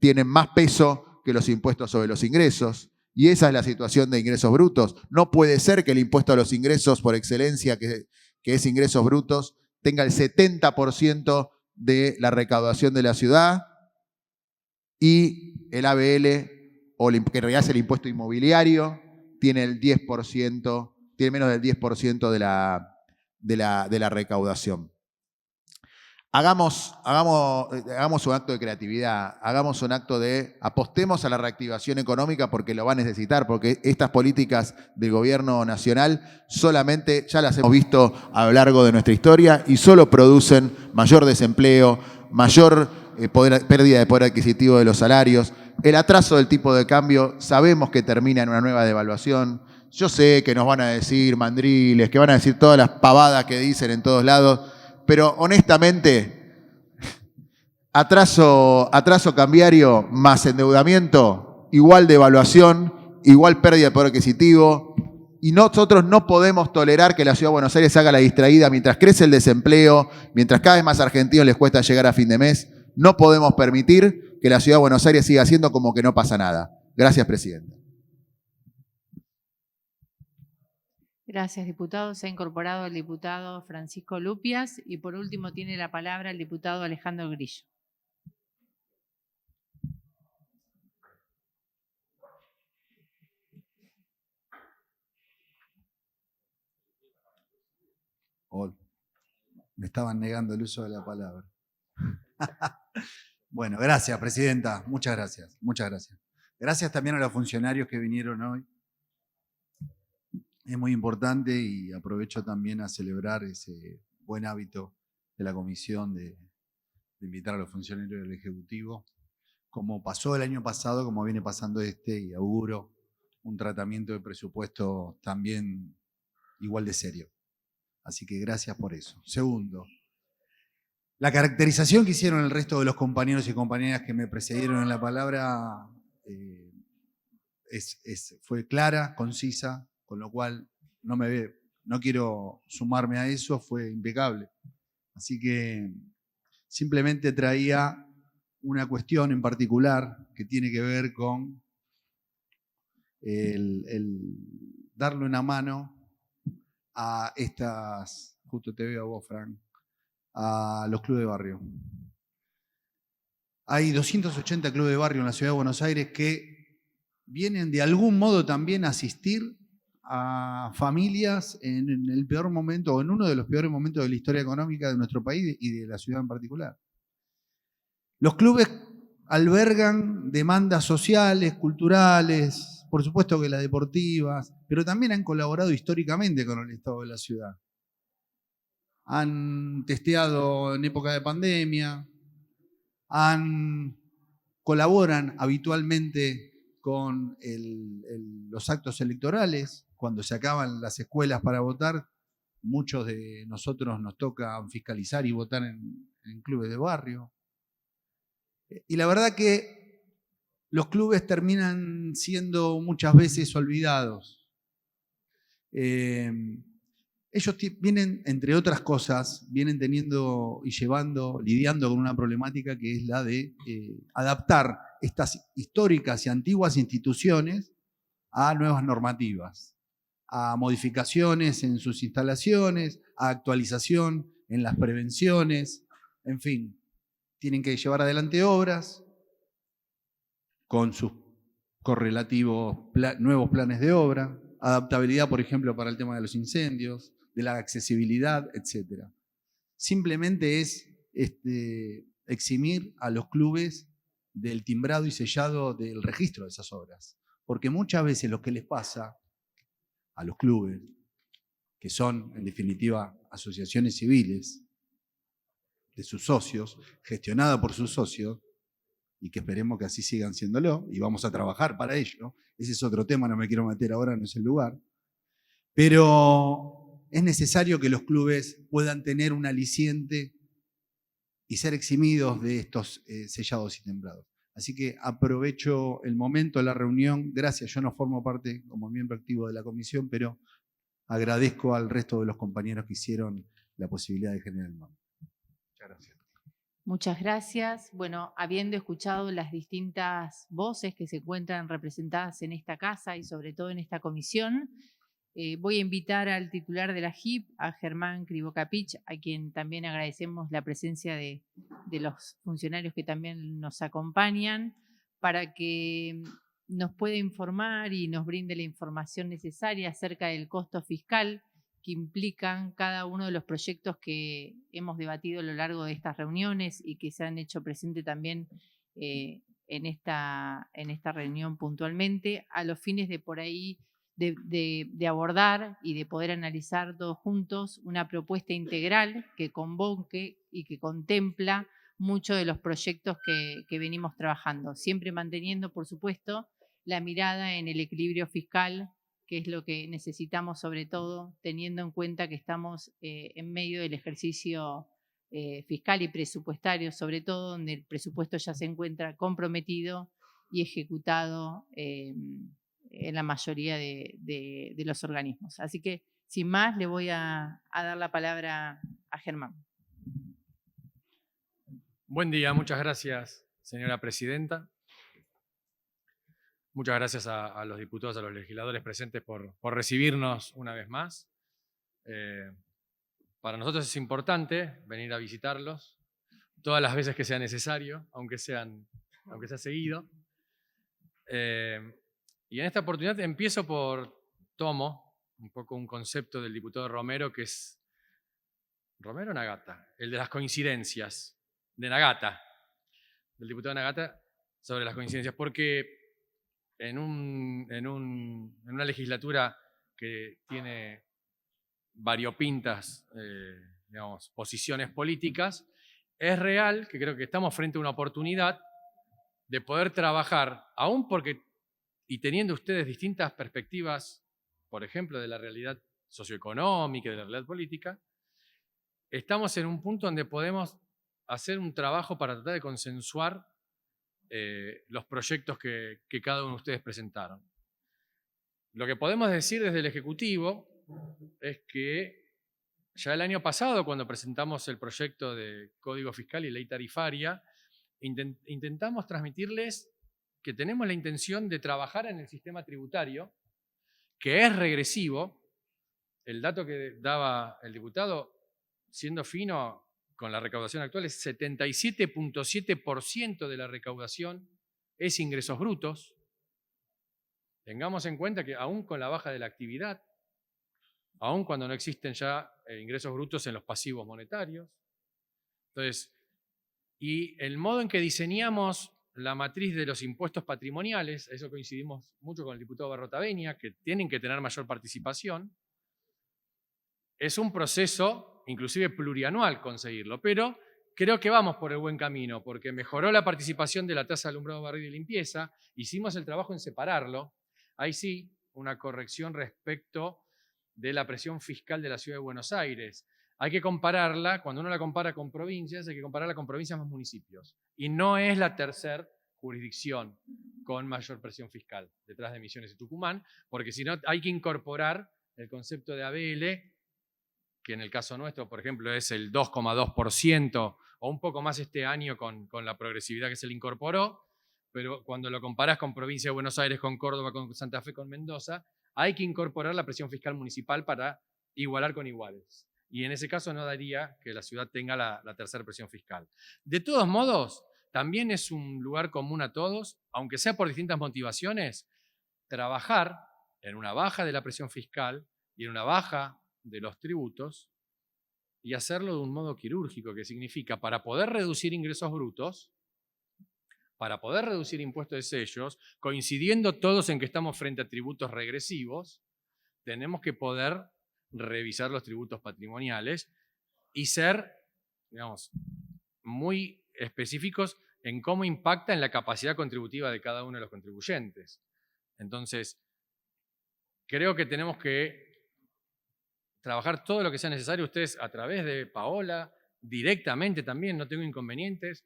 tienen más peso que los impuestos sobre los ingresos. Y esa es la situación de ingresos brutos. No puede ser que el impuesto a los ingresos por excelencia, que es ingresos brutos, tenga el 70% de la recaudación de la ciudad y el ABL, o que en realidad es el impuesto inmobiliario, tiene el 10%, tiene menos del 10% de la recaudación. Hagamos un acto de creatividad, hagamos un acto de apostemos a la reactivación económica porque lo va a necesitar, porque estas políticas del gobierno nacional solamente ya las hemos visto a lo largo de nuestra historia y solo producen mayor desempleo, mayor pérdida de poder adquisitivo de los salarios. El atraso del tipo de cambio sabemos que termina en una nueva devaluación. Yo sé que nos van a decir mandriles, que van a decir todas las pavadas que dicen en todos lados, pero honestamente, atraso cambiario más endeudamiento, igual devaluación, igual pérdida de poder adquisitivo. Y nosotros no podemos tolerar que la Ciudad de Buenos Aires haga la distraída mientras crece el desempleo, mientras cada vez más argentinos les cuesta llegar a fin de mes. No podemos permitir que la Ciudad de Buenos Aires siga haciendo como que no pasa nada. Gracias, presidente. Gracias, diputado. Se ha incorporado el diputado Francisco Lupias y por último tiene la palabra el diputado Alejandro Grillo. Me estaban negando el uso de la palabra. Bueno, gracias, presidenta. Muchas gracias. Muchas gracias. Gracias también a los funcionarios que vinieron hoy. Es muy importante y aprovecho también a celebrar ese buen hábito de la comisión de invitar a los funcionarios del Ejecutivo, como pasó el año pasado, como viene pasando y auguro un tratamiento de presupuesto también igual de serio. Así que gracias por eso. Segundo, la caracterización que hicieron el resto de los compañeros y compañeras que me precedieron en la palabra fue clara, concisa, con lo cual no quiero sumarme a eso, fue impecable. Así que simplemente traía una cuestión en particular que tiene que ver con el darle una mano a estas, justo te veo a vos, Frank, a los clubes de barrio. Hay 280 clubes de barrio en la Ciudad de Buenos Aires que vienen de algún modo también a asistir a familias en el peor momento o en uno de los peores momentos de la historia económica de nuestro país y de la ciudad en particular. Los clubes albergan demandas sociales, culturales, por supuesto que las deportivas, pero también han colaborado históricamente con el estado de la ciudad. Han testeado en época de pandemia, colaboran habitualmente con los actos electorales. Cuando se acaban las escuelas para votar, muchos de nosotros nos toca fiscalizar y votar en clubes de barrio. Y la verdad que los clubes terminan siendo muchas veces olvidados. Ellos vienen, entre otras cosas, vienen teniendo y lidiando con una problemática que es la de adaptar estas históricas y antiguas instituciones a nuevas normativas, a modificaciones en sus instalaciones, a actualización en las prevenciones, en fin, tienen que llevar adelante obras con sus correlativos nuevos planes de obra, adaptabilidad, por ejemplo, para el tema de los incendios, de la accesibilidad, etc. Simplemente es eximir a los clubes del timbrado y sellado del registro de esas obras. Porque muchas veces lo que les pasa a los clubes, que son en definitiva asociaciones civiles de sus socios, gestionadas por sus socios, y que esperemos que así sigan siéndolo, y vamos a trabajar para ello. Ese es otro tema, no me quiero meter ahora, no es el lugar. Pero es necesario que los clubes puedan tener un aliciente y ser eximidos de estos sellados y timbrados. Así que aprovecho el momento de la reunión. Gracias, yo no formo parte como miembro activo de la comisión, pero agradezco al resto de los compañeros que hicieron la posibilidad de generar el mapa. Muchas gracias. Muchas gracias. Bueno, habiendo escuchado las distintas voces que se encuentran representadas en esta casa y sobre todo en esta comisión, voy a invitar al titular de la JIP, a Germán Cribocapich, a quien también agradecemos la presencia de los funcionarios que también nos acompañan, para que nos pueda informar y nos brinde la información necesaria acerca del costo fiscal que implican cada uno de los proyectos que hemos debatido a lo largo de estas reuniones y que se han hecho presente también en esta reunión puntualmente, a los fines de por ahí de abordar y de poder analizar todos juntos una propuesta integral que convoque y que contempla muchos de los proyectos que venimos trabajando, siempre manteniendo, por supuesto, la mirada en el equilibrio fiscal, que es lo que necesitamos sobre todo, teniendo en cuenta que estamos en medio del ejercicio fiscal y presupuestario, sobre todo donde el presupuesto ya se encuentra comprometido y ejecutado en la mayoría de los organismos. Así que, sin más, le voy a dar la palabra a Germán. Buen día, muchas gracias, señora presidenta. Muchas gracias a los diputados, a los legisladores presentes por recibirnos una vez más. Para nosotros es importante venir a visitarlos todas las veces que sea necesario, aunque sea seguido. Y en esta oportunidad tomo un poco un concepto del diputado Romero, que es Romero Nagata, el de las coincidencias, de Nagata, del diputado Nagata, sobre las coincidencias, porque en una legislatura que tiene variopintas posiciones políticas, es real que creo que estamos frente a una oportunidad de poder trabajar, aún porque, y teniendo ustedes distintas perspectivas, por ejemplo, de la realidad socioeconómica y de la realidad política, estamos en un punto donde podemos hacer un trabajo para tratar de consensuar los proyectos que cada uno de ustedes presentaron. Lo que podemos decir desde el Ejecutivo es que ya el año pasado, cuando presentamos el proyecto de Código Fiscal y Ley Tarifaria, intentamos transmitirles que tenemos la intención de trabajar en el sistema tributario, que es regresivo. El dato que daba el diputado, siendo fino, con la recaudación actual es 77.7% de la recaudación es ingresos brutos. Tengamos en cuenta que aún con la baja de la actividad, aún cuando no existen ya ingresos brutos en los pasivos monetarios. Entonces, y el modo en que diseñamos la matriz de los impuestos patrimoniales, eso coincidimos mucho con el diputado Barrotaveña, que tienen que tener mayor participación, es un proceso inclusive plurianual conseguirlo, pero creo que vamos por el buen camino, porque mejoró la participación de la tasa de alumbrado, barrido y limpieza, hicimos el trabajo en separarlo, ahí sí, una corrección respecto de la presión fiscal de la Ciudad de Buenos Aires. Hay que compararla, cuando uno la compara con provincias, hay que compararla con provincias más municipios, y no es la tercera jurisdicción con mayor presión fiscal, detrás de Misiones y Tucumán, porque si no hay que incorporar el concepto de ABL, que en el caso nuestro, por ejemplo, es el 2,2% o un poco más este año con la progresividad que se le incorporó, pero cuando lo comparás con provincia de Buenos Aires, con Córdoba, con Santa Fe, con Mendoza, hay que incorporar la presión fiscal municipal para igualar con iguales. Y en ese caso no daría que la ciudad tenga la tercera presión fiscal. De todos modos, también es un lugar común a todos, aunque sea por distintas motivaciones, trabajar en una baja de la presión fiscal y en una baja de los tributos, y hacerlo de un modo quirúrgico, que significa, para poder reducir ingresos brutos, para poder reducir impuestos de sellos, coincidiendo todos en que estamos frente a tributos regresivos, tenemos que poder revisar los tributos patrimoniales y ser, digamos, muy específicos en cómo impacta en la capacidad contributiva de cada uno de los contribuyentes. Entonces, creo que tenemos que trabajar todo lo que sea necesario. Ustedes, a través de Paola, directamente también, no tengo inconvenientes,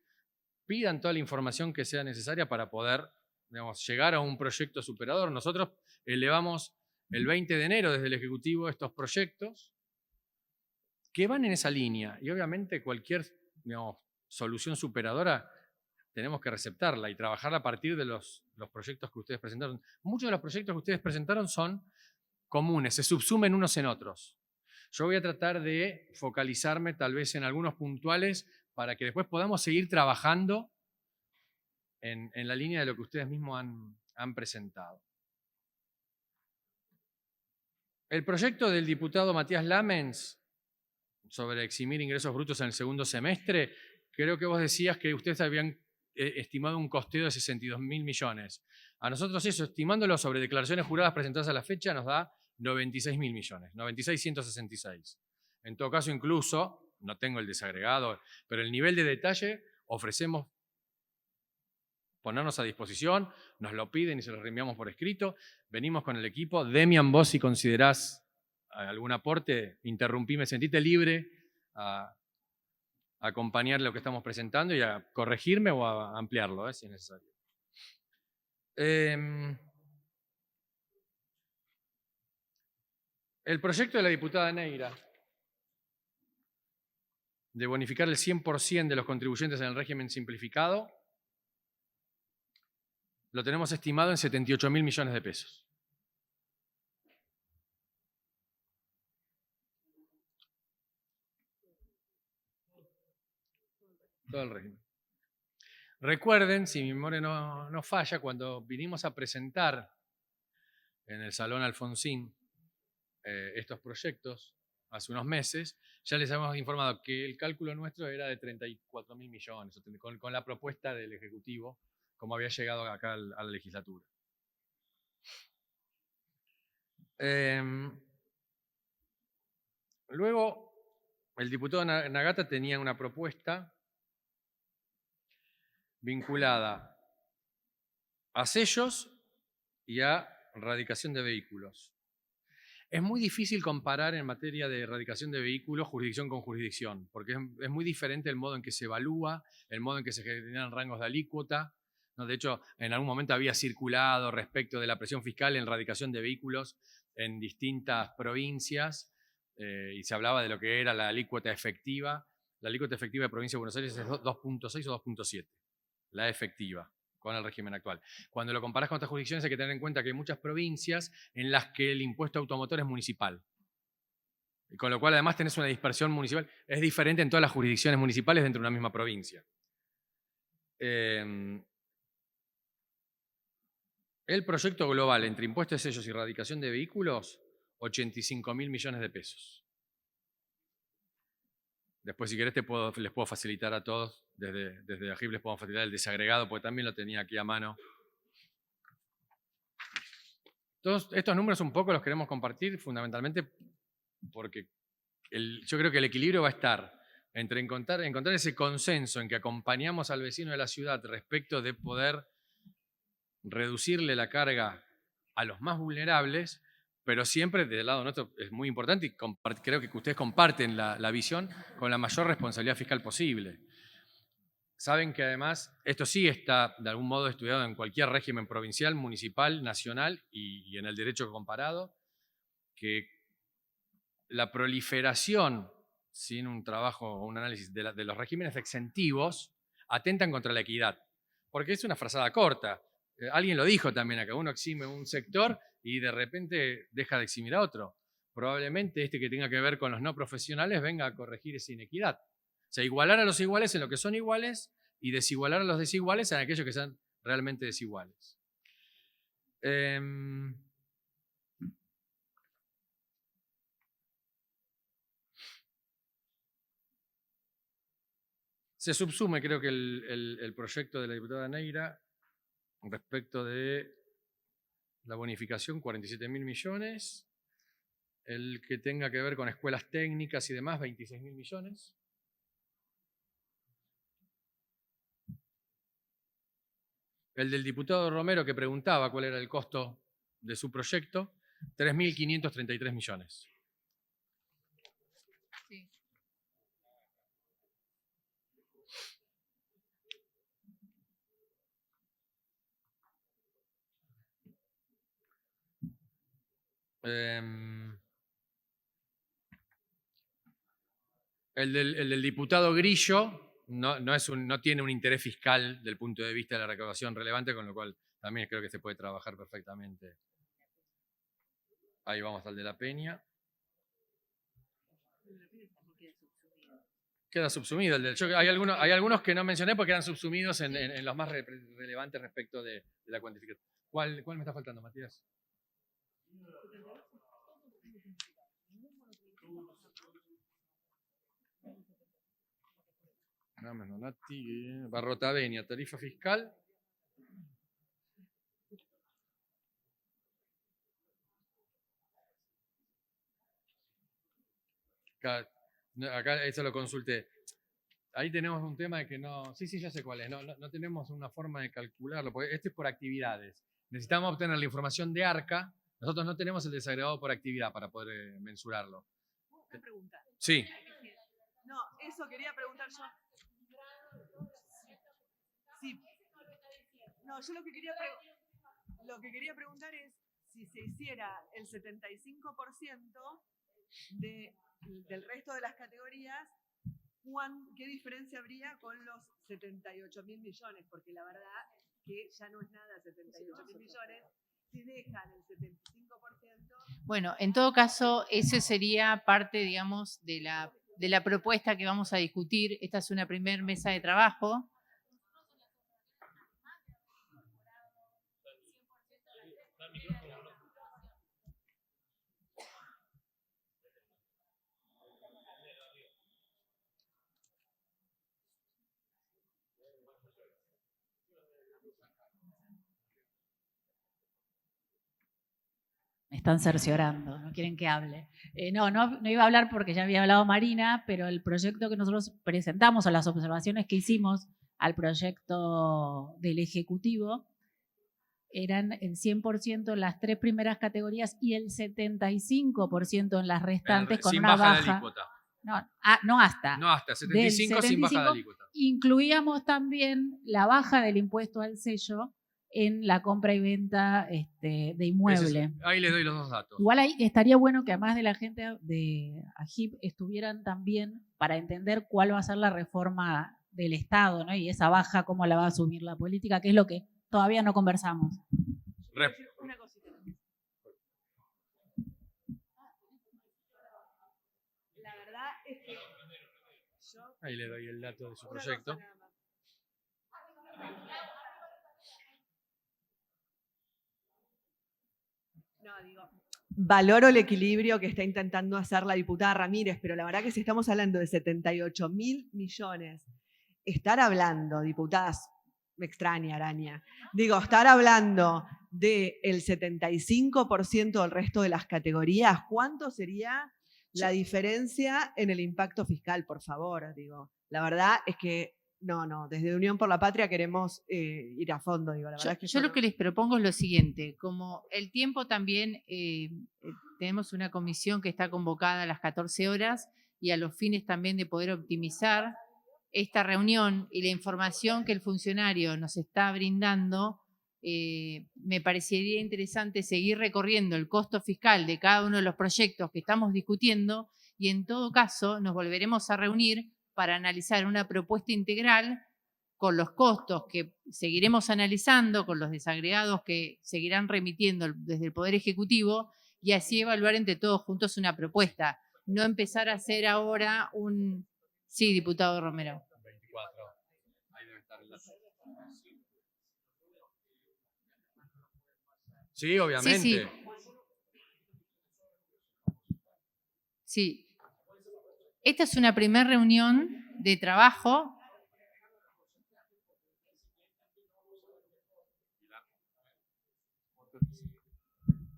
pidan toda la información que sea necesaria para poder, digamos, llegar a un proyecto superador. Nosotros elevamos el 20 de enero desde el Ejecutivo estos proyectos que van en esa línea, y obviamente cualquier digamos, solución superadora, tenemos que receptarla y trabajarla a partir de los proyectos que ustedes presentaron. Muchos de los proyectos que ustedes presentaron son comunes, se subsumen unos en otros. Yo voy a tratar de focalizarme tal vez en algunos puntuales para que después podamos seguir trabajando en la línea de lo que ustedes mismos han presentado. El proyecto del diputado Matías Lamens sobre eximir ingresos brutos en el segundo semestre, creo que vos decías que ustedes habían estimado un costeo de 62.000 millones. A nosotros eso, estimándolo sobre declaraciones juradas presentadas a la fecha, nos da 96.000 millones, 96.166. En todo caso, incluso, no tengo el desagregado, pero el nivel de detalle ofrecemos ponernos a disposición, nos lo piden y se lo reenviamos por escrito. Venimos con el equipo. Demian, vos si considerás algún aporte, interrumpime, sentite libre a acompañar lo que estamos presentando y a corregirme o a ampliarlo, si es necesario. El proyecto de la diputada Neira de bonificar el 100% de los contribuyentes en el régimen simplificado lo tenemos estimado en 78.000 millones de pesos. Todo el régimen. Recuerden, si mi memoria no falla, cuando vinimos a presentar en el Salón Alfonsín estos proyectos hace unos meses, ya les habíamos informado que el cálculo nuestro era de 34.000 millones, con la propuesta del Ejecutivo, como había llegado acá a la legislatura. Luego, el diputado Nagata tenía una propuesta vinculada a sellos y a erradicación de vehículos. Es muy difícil comparar en materia de erradicación de vehículos jurisdicción con jurisdicción, porque es muy diferente el modo en que se evalúa, el modo en que se generan rangos de alícuota. ¿No? De hecho, en algún momento había circulado respecto de la presión fiscal en erradicación de vehículos en distintas provincias y se hablaba de lo que era la alícuota efectiva. La alícuota efectiva de provincia de Buenos Aires es 2.6 o 2.7, la efectiva, con el régimen actual. Cuando lo comparás con otras jurisdicciones hay que tener en cuenta que hay muchas provincias en las que el impuesto automotor es municipal. Y con lo cual además tenés una dispersión municipal. Es diferente en todas las jurisdicciones municipales dentro de una misma provincia. El proyecto global entre impuestos, sellos y erradicación de vehículos, 85.000 millones de pesos. Después, si querés, les puedo facilitar a todos, desde AGIP les puedo facilitar el desagregado, porque también lo tenía aquí a mano. Todos estos números un poco los queremos compartir, fundamentalmente porque yo creo que el equilibrio va a estar entre encontrar ese consenso en que acompañamos al vecino de la ciudad respecto de poder reducirle la carga a los más vulnerables, pero siempre desde el lado nuestro es muy importante y creo que ustedes comparten la visión con la mayor responsabilidad fiscal posible. Saben que además esto sí está de algún modo estudiado en cualquier régimen provincial, municipal, nacional y en el derecho comparado, que la proliferación sin un trabajo o un análisis de los regímenes exentivos atentan contra la equidad, porque es una frazada corta. Alguien lo dijo también acá, uno exime un sector y de repente deja de eximir a otro. Probablemente este que tenga que ver con los no profesionales venga a corregir esa inequidad. O sea, igualar a los iguales en lo que son iguales y desigualar a los desiguales en aquellos que sean realmente desiguales. Se subsume, creo que el proyecto de la diputada Neira respecto de la bonificación, 47.000 millones. El que tenga que ver con escuelas técnicas y demás, 26.000 millones. El del diputado Romero que preguntaba cuál era el costo de su proyecto, 3.533 millones. Sí. El del diputado Grillo, no tiene un interés fiscal del punto de vista de la recaudación relevante, con lo cual también creo que se puede trabajar perfectamente. Ahí vamos al de la Peña. Queda subsumido. Hay algunos que no mencioné porque quedan subsumidos en los más relevantes respecto de la cuantificación. ¿Cuál me está faltando, Matías? Barrotavenia, tarifa fiscal. Acá eso lo consulté. Ahí tenemos un tema de que no... Sí, ya sé cuál es. No tenemos una forma de calcularlo, porque este es por actividades. Necesitamos obtener la información de ARCA. Nosotros no tenemos el desagregado por actividad para poder mensurarlo. Una pregunta. Sí. No, eso quería preguntar yo. Sí. No, yo lo que quería preguntar es si se hiciera el 75% del resto de las categorías, ¿qué diferencia habría con los 78.000 millones? Porque la verdad que ya no es nada 78.000 millones. Si dejan el 75%... Bueno, en todo caso, ese sería parte, digamos, de la propuesta que vamos a discutir. Esta es una primer mesa de trabajo. Me están cerciorando, no quieren que hable. No iba a hablar porque ya había hablado Marina, pero el proyecto que nosotros presentamos, o las observaciones que hicimos al proyecto del Ejecutivo, eran el 100% en las 3 primeras categorías y el 75% en las restantes con una baja. Sin baja de alícuota. No hasta. No hasta, 75 sin baja de alícuota. Incluíamos también la baja del impuesto al sello en la compra y venta de inmueble. Ahí les doy los dos datos. Igual ahí estaría bueno que además de la gente de AGIP estuvieran también para entender cuál va a ser la reforma del Estado, ¿no? Y esa baja, cómo la va a asumir la política, que es lo que todavía no conversamos. Una cosita. La verdad es que ahí le doy el dato de su proyecto. Valoro el equilibrio que está intentando hacer la diputada Ramírez, pero la verdad que si estamos hablando de 78.000 millones, estar hablando, diputadas, me extraña Araña, estar hablando del 75% del resto de las categorías, ¿cuánto sería la diferencia en el impacto fiscal, por favor? La verdad es que no, desde Unión por la Patria queremos ir a fondo. La verdad es que yo lo que les propongo es lo siguiente, como el tiempo también, tenemos una comisión que está convocada a las 14 horas y a los fines también de poder optimizar esta reunión y la información que el funcionario nos está brindando, me parecería interesante seguir recorriendo el costo fiscal de cada uno de los proyectos que estamos discutiendo y en todo caso nos volveremos a reunir para analizar una propuesta integral con los costos que seguiremos analizando, con los desagregados que seguirán remitiendo desde el Poder Ejecutivo y así evaluar entre todos juntos una propuesta. No empezar a hacer ahora un... Sí, diputado Romero. 24. Ahí debe estar el dato. Sí, obviamente. Sí. Esta es una primera reunión de trabajo.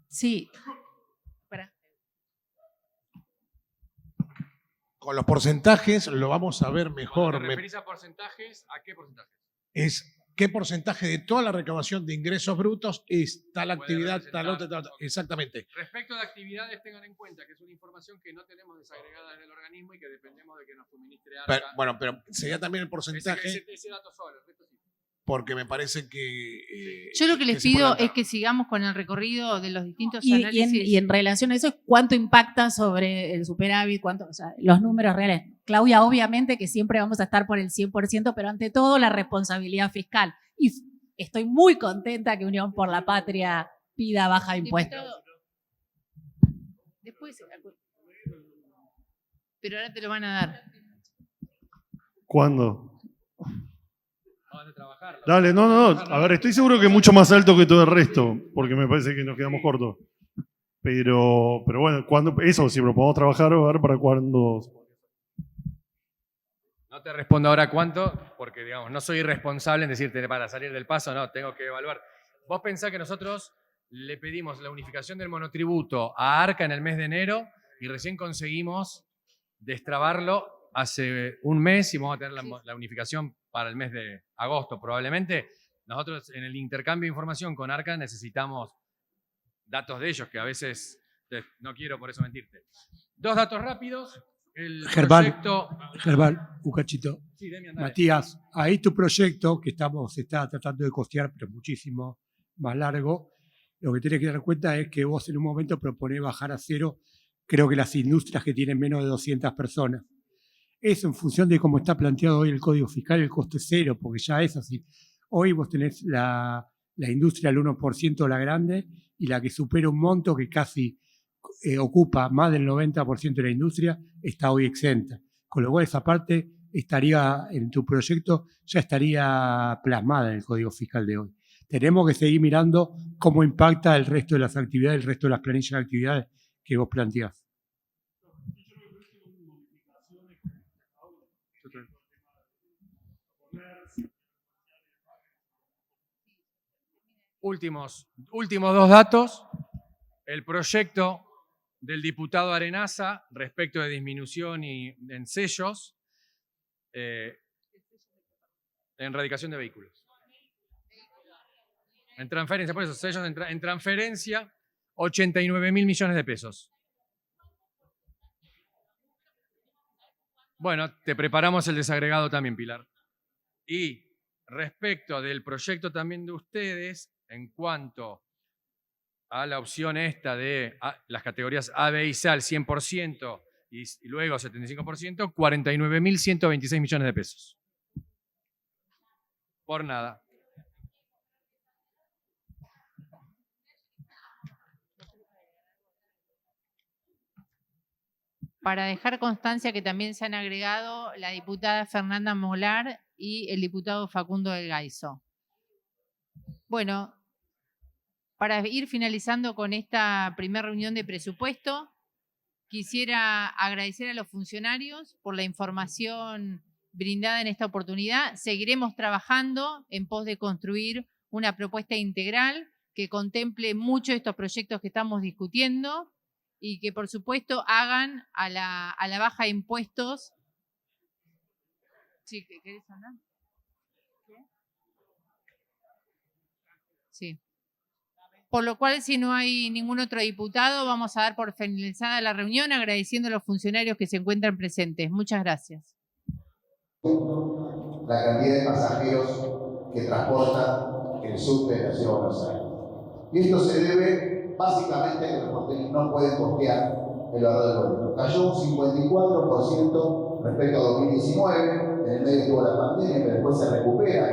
Sí. Con los porcentajes lo vamos a ver mejor. Cuando te referís a porcentajes, ¿a qué porcentajes? Es qué porcentaje de toda la recaudación de ingresos brutos es tal actividad, tal otra, tal otra. Exactamente. Respecto de actividades, tengan en cuenta que es una información que no tenemos desagregada en el organismo y que dependemos de que nos suministre ARCA. Pero sería también el porcentaje. Ese dato solo, el resto sí. porque me parece que... Yo lo que les se puede pido andar. es que sigamos con el recorrido de los distintos Y análisis. en relación a eso, ¿cuánto impacta sobre el superávit? ¿Cuánto, o sea, los números reales? Claudia, obviamente que siempre vamos a estar por el 100%, pero ante todo la responsabilidad fiscal. Y estoy muy contenta que Unión por la Patria pida baja impuestos. Después, pero ahora te lo van a dar. ¿Cuándo? Dale, no. A ver, estoy seguro que es mucho más alto que todo el resto, porque me parece que nos quedamos cortos. Pero bueno, ¿cuándo? Eso, si lo podemos trabajar, a ver para cuándo. No te respondo ahora cuánto, porque digamos, no soy irresponsable en decirte para salir del paso, no, tengo que evaluar. Vos pensás que nosotros le pedimos la unificación del monotributo a ARCA en el mes de enero y recién conseguimos destrabarlo hace un mes y vamos a tener la unificación para el mes de agosto probablemente. Nosotros en el intercambio de información con ARCA necesitamos datos de ellos, que a veces no quiero por eso mentirte. Dos datos rápidos. El proyecto... Gerval, un cachito. Sí, Demian, dale. Matías, ahí tu proyecto, que se está tratando de costear, pero muchísimo más largo, lo que tienes que dar cuenta es que vos en un momento proponés bajar a cero, creo que las industrias que tienen menos de 200 personas. Eso en función de cómo está planteado hoy el Código Fiscal, el coste es cero, porque ya es así. Hoy vos tenés la industria al 1% la grande y la que supera un monto que casi ocupa más del 90% de la industria, está hoy exenta. Con lo cual esa parte estaría en tu proyecto, ya estaría plasmada en el Código Fiscal de hoy. Tenemos que seguir mirando cómo impacta el resto de las actividades, el resto de las planillas de actividades que vos planteás. Últimos dos datos. El proyecto del diputado Arenaza respecto de disminución en sellos en radicación de vehículos. En transferencia, por eso, sellos en transferencia, 89.000 millones de pesos. Bueno, te preparamos el desagregado también, Pilar. Y respecto del proyecto también de ustedes, en cuanto a la opción esta de las categorías A, B y C al 100% y luego 75%, 49.126 millones de pesos. Por nada. Para dejar constancia que también se han agregado la diputada Fernanda Molar y el diputado Facundo del Gaizo. Bueno, para ir finalizando con esta primera reunión de presupuesto, quisiera agradecer a los funcionarios por la información brindada en esta oportunidad. Seguiremos trabajando en pos de construir una propuesta integral que contemple muchos de estos proyectos que estamos discutiendo y que, por supuesto, hagan a la baja de impuestos. Sí, ¿querés hablar? Sí. Por lo cual, si no hay ningún otro diputado, vamos a dar por finalizada la reunión agradeciendo a los funcionarios que se encuentran presentes. Muchas gracias. La cantidad de pasajeros que transporta el subte de la Ciudad de Buenos Aires. Y esto se debe básicamente a que los porteños no pueden costear el valor del boleto. Cayó un 54% respecto a 2019, en el medio estuvo la pandemia, pero después se recupera,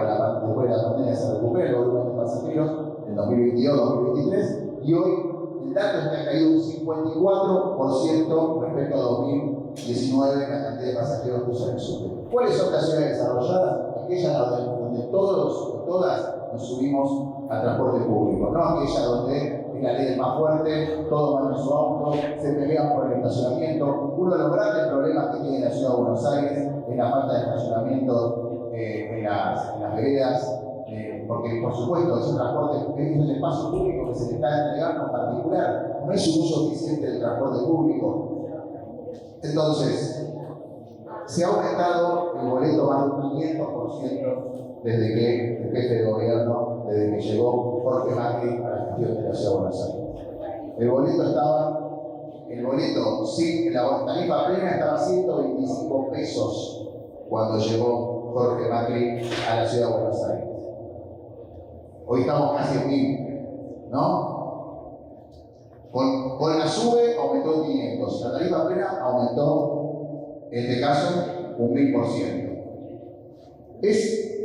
después de la pandemia se recupera el volumen de pasajeros en 2022-2023, y hoy el dato es que ha caído un 54% respecto a 2019 en la cantidad de pasajeros que usan el subte. ¿Cuáles son las ciudades desarrolladas? Aquellas donde todos y todas nos subimos al transporte público, no aquellas donde es la ley del más fuerte, todos van en su auto, se pelean por el estacionamiento. Uno de los grandes problemas que tiene la Ciudad de Buenos Aires es la falta de estacionamiento en las veredas, porque por supuesto es un transporte, es un espacio público que se le está entregando en particular, no es un uso eficiente del transporte público. Entonces, se ha aumentado el boleto más de un 500% desde que el jefe de gobierno, desde que llegó Jorge Macri a la gestión de la Ciudad de Buenos Aires. El boleto, sí, la tarifa plena estaba a 125 pesos cuando llegó Jorge Macri a la Ciudad de Buenos Aires. Hoy estamos casi en 1000, ¿no? Con la SUBE aumentó 500, la tarifa plena aumentó, en este caso, un 1000%. Es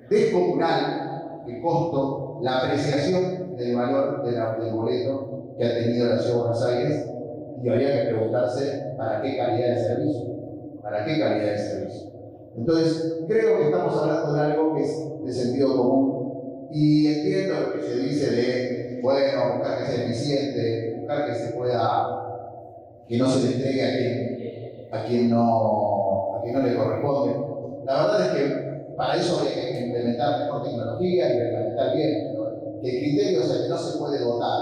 descomunal el costo, la apreciación del valor del boleto que ha tenido la Ciudad de Buenos Aires, y habría que preguntarse para qué calidad de servicio. ¿Para qué calidad de servicio? Entonces, creo que estamos hablando de algo que es de sentido común, y entiendo lo que se dice de, bueno, buscar que sea eficiente, buscar que se pueda, que no se le entregue a quien no le corresponde. La verdad es que para eso hay que implementar mejor tecnología y reglamentar bien, pero que el criterio sea que no se puede dotar,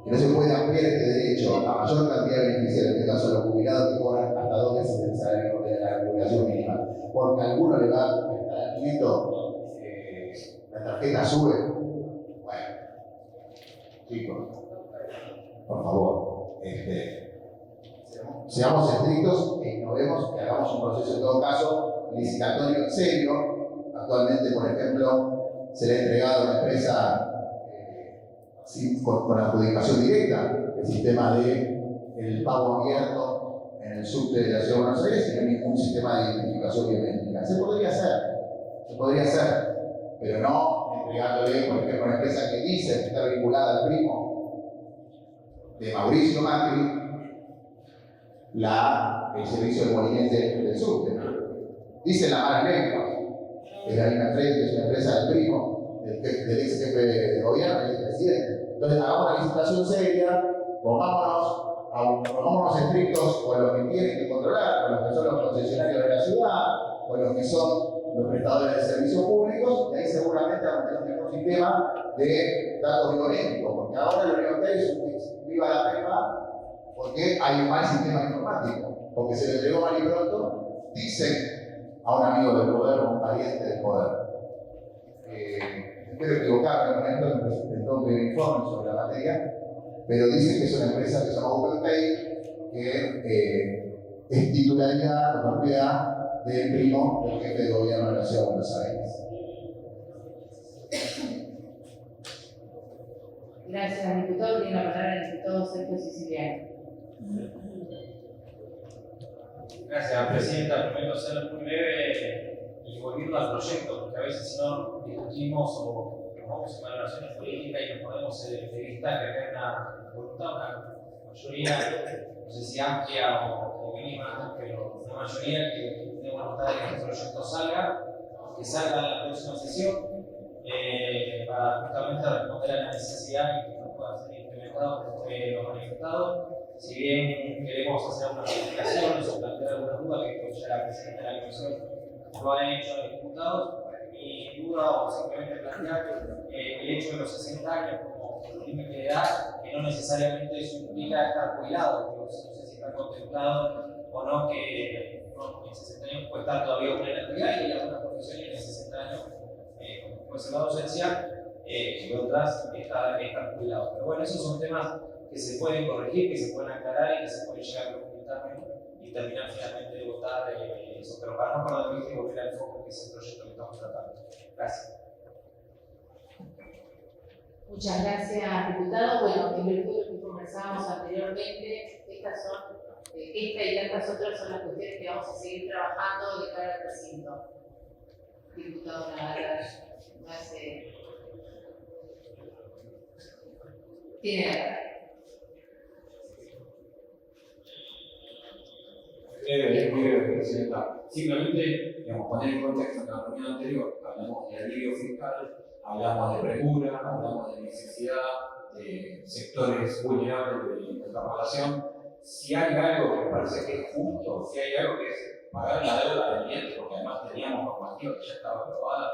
que no se puede ampliar este derecho a mayor cantidad de beneficiarios, en este caso los jubilados que cobran hasta 2 veces el salario de la jubilación mínima, porque a alguno le va a estar adquiriendo la tarjeta SUBE. Bueno, chicos, por favor, seamos estrictos e innovemos, que hagamos un proceso en todo caso licitatorio serio. Actualmente, por ejemplo, se le ha entregado a una empresa con adjudicación directa el sistema de pago abierto en el subte de la Ciudad de Buenos Aires, y no hay ningún sistema de identificación biométrica. Se podría hacer, pero no entregándole, por ejemplo, a una empresa que dice que está vinculada al primo de Mauricio Macri el servicio de molinete del subte. Dicen las malas lenguas que la Línea Frente es una empresa del primo, del ex jefe de gobierno, del presidente. Entonces, hagamos una licitación seria, pongámonos estrictos con los que tienen que controlar, con los que son los concesionarios de la ciudad, con los que son los prestadores de servicios públicos, y ahí seguramente vamos a tener un mejor sistema de datos biométricos, porque ahora lo único que hay es un viva la pepa, porque hay un mal sistema informático, porque se le entregó mal y pronto, dicen a un amigo del poder o un pariente del poder. Espero equivocarme con esto, presentó un informe sobre la materia, pero dicen que es una empresa que se llama OpenPay, que es titularidad o propiedad del primo del jefe de gobierno de la Ciudad de Buenos Aires. Gracias, diputado. Tiene la palabra el diputado Sergio Siciliano. Gracias, presidenta. Prometo ser muy breve y volviendo al proyecto, porque a veces si no discutimos o nos vamos en valoraciones políticas y nos ponemos de vista que hay una voluntad, una mayoría, no sé si amplia o mínima, pero una mayoría que tiene voluntad de que este proyecto salga, que salga en la próxima sesión, para justamente responder a la necesidad y que no pueda ser implementado como fue lo manifestado. Si bien queremos hacer una modificación o plantear alguna duda, que ya la presidenta de la comisión lo ha hecho a los diputados, mi duda o simplemente plantear el hecho de los 60 años como límite de edad, que no necesariamente eso implica estar jubilado, no sé si está contemplado o no, que en 60 años puede estar todavía una en la actividad y hay algunas profesiones en 60 años, como puede ser la docencia, y otras están jubilados. Pero bueno, esos son temas que se pueden corregir, que se pueden aclarar y que se pueden llegar a documentar y terminar finalmente de votar eso. Pero para no perder el tiempo, volver al foco, que es el proyecto que estamos tratando. Gracias. Muchas gracias, diputado. Bueno, en virtud de lo que conversábamos anteriormente, esta y tantas otras son las cuestiones que vamos a seguir trabajando de cara al recinto. Diputado Navarra, tiene la palabra. Presidenta. Simplemente, poner en contexto que en la reunión anterior hablamos de alivio fiscal, hablamos de premura, hablamos de necesidad de sectores vulnerables de la población. Si hay algo que me parece que es justo, si hay algo que es pagar la deuda pendiente, porque además teníamos normativa que ya estaba aprobada,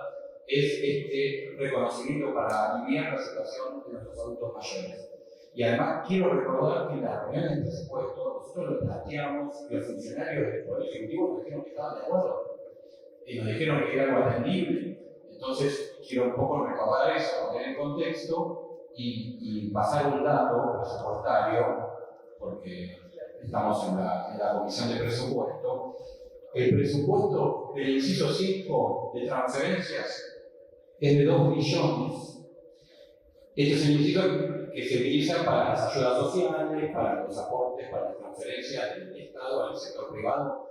es este reconocimiento para aliviar la situación de nuestros adultos mayores. Y además quiero recordar que en las reuniones de presupuesto nosotros lo planteamos y los funcionarios del Poder Ejecutivo nos dijeron que estaban de acuerdo. Y nos dijeron que era algo atendible. Entonces quiero un poco recaudar eso, poner en contexto y pasar un dato presupuestario, porque estamos en la comisión de presupuesto. El presupuesto del inciso 5 de transferencias es de 2 billones. Esto significa que se utiliza para las ayudas sociales, para los aportes, para las transferencias del Estado al sector privado,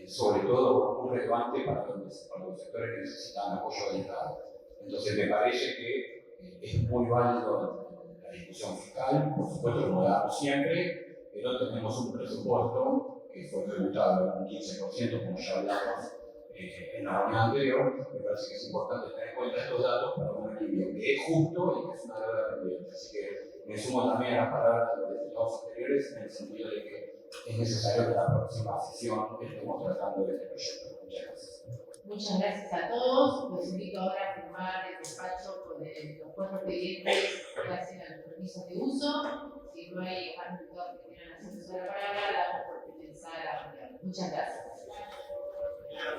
sobre todo muy relevante para los sectores que necesitan apoyo del Estado. Entonces me parece que es muy válido la discusión fiscal, por supuesto como damos siempre, pero tenemos un presupuesto que fue ejecutado en un 15%, como ya hablamos en la reunión anterior. Me parece que es importante tener en cuenta estos datos para un equilibrio que es justo y que es una deuda pendiente. Así que me sumo también a las palabras de los diputados anteriores en el sentido de que es necesario que la próxima sesión estemos tratando de este proyecto. Muchas gracias. Muchas gracias a todos. Los invito ahora a firmar el despacho con los 4 expedientes que hacen a los permisos de uso. Si no hay más diputados que quieran hacerse la palabra, damos por finalizada la reunión. Muchas gracias.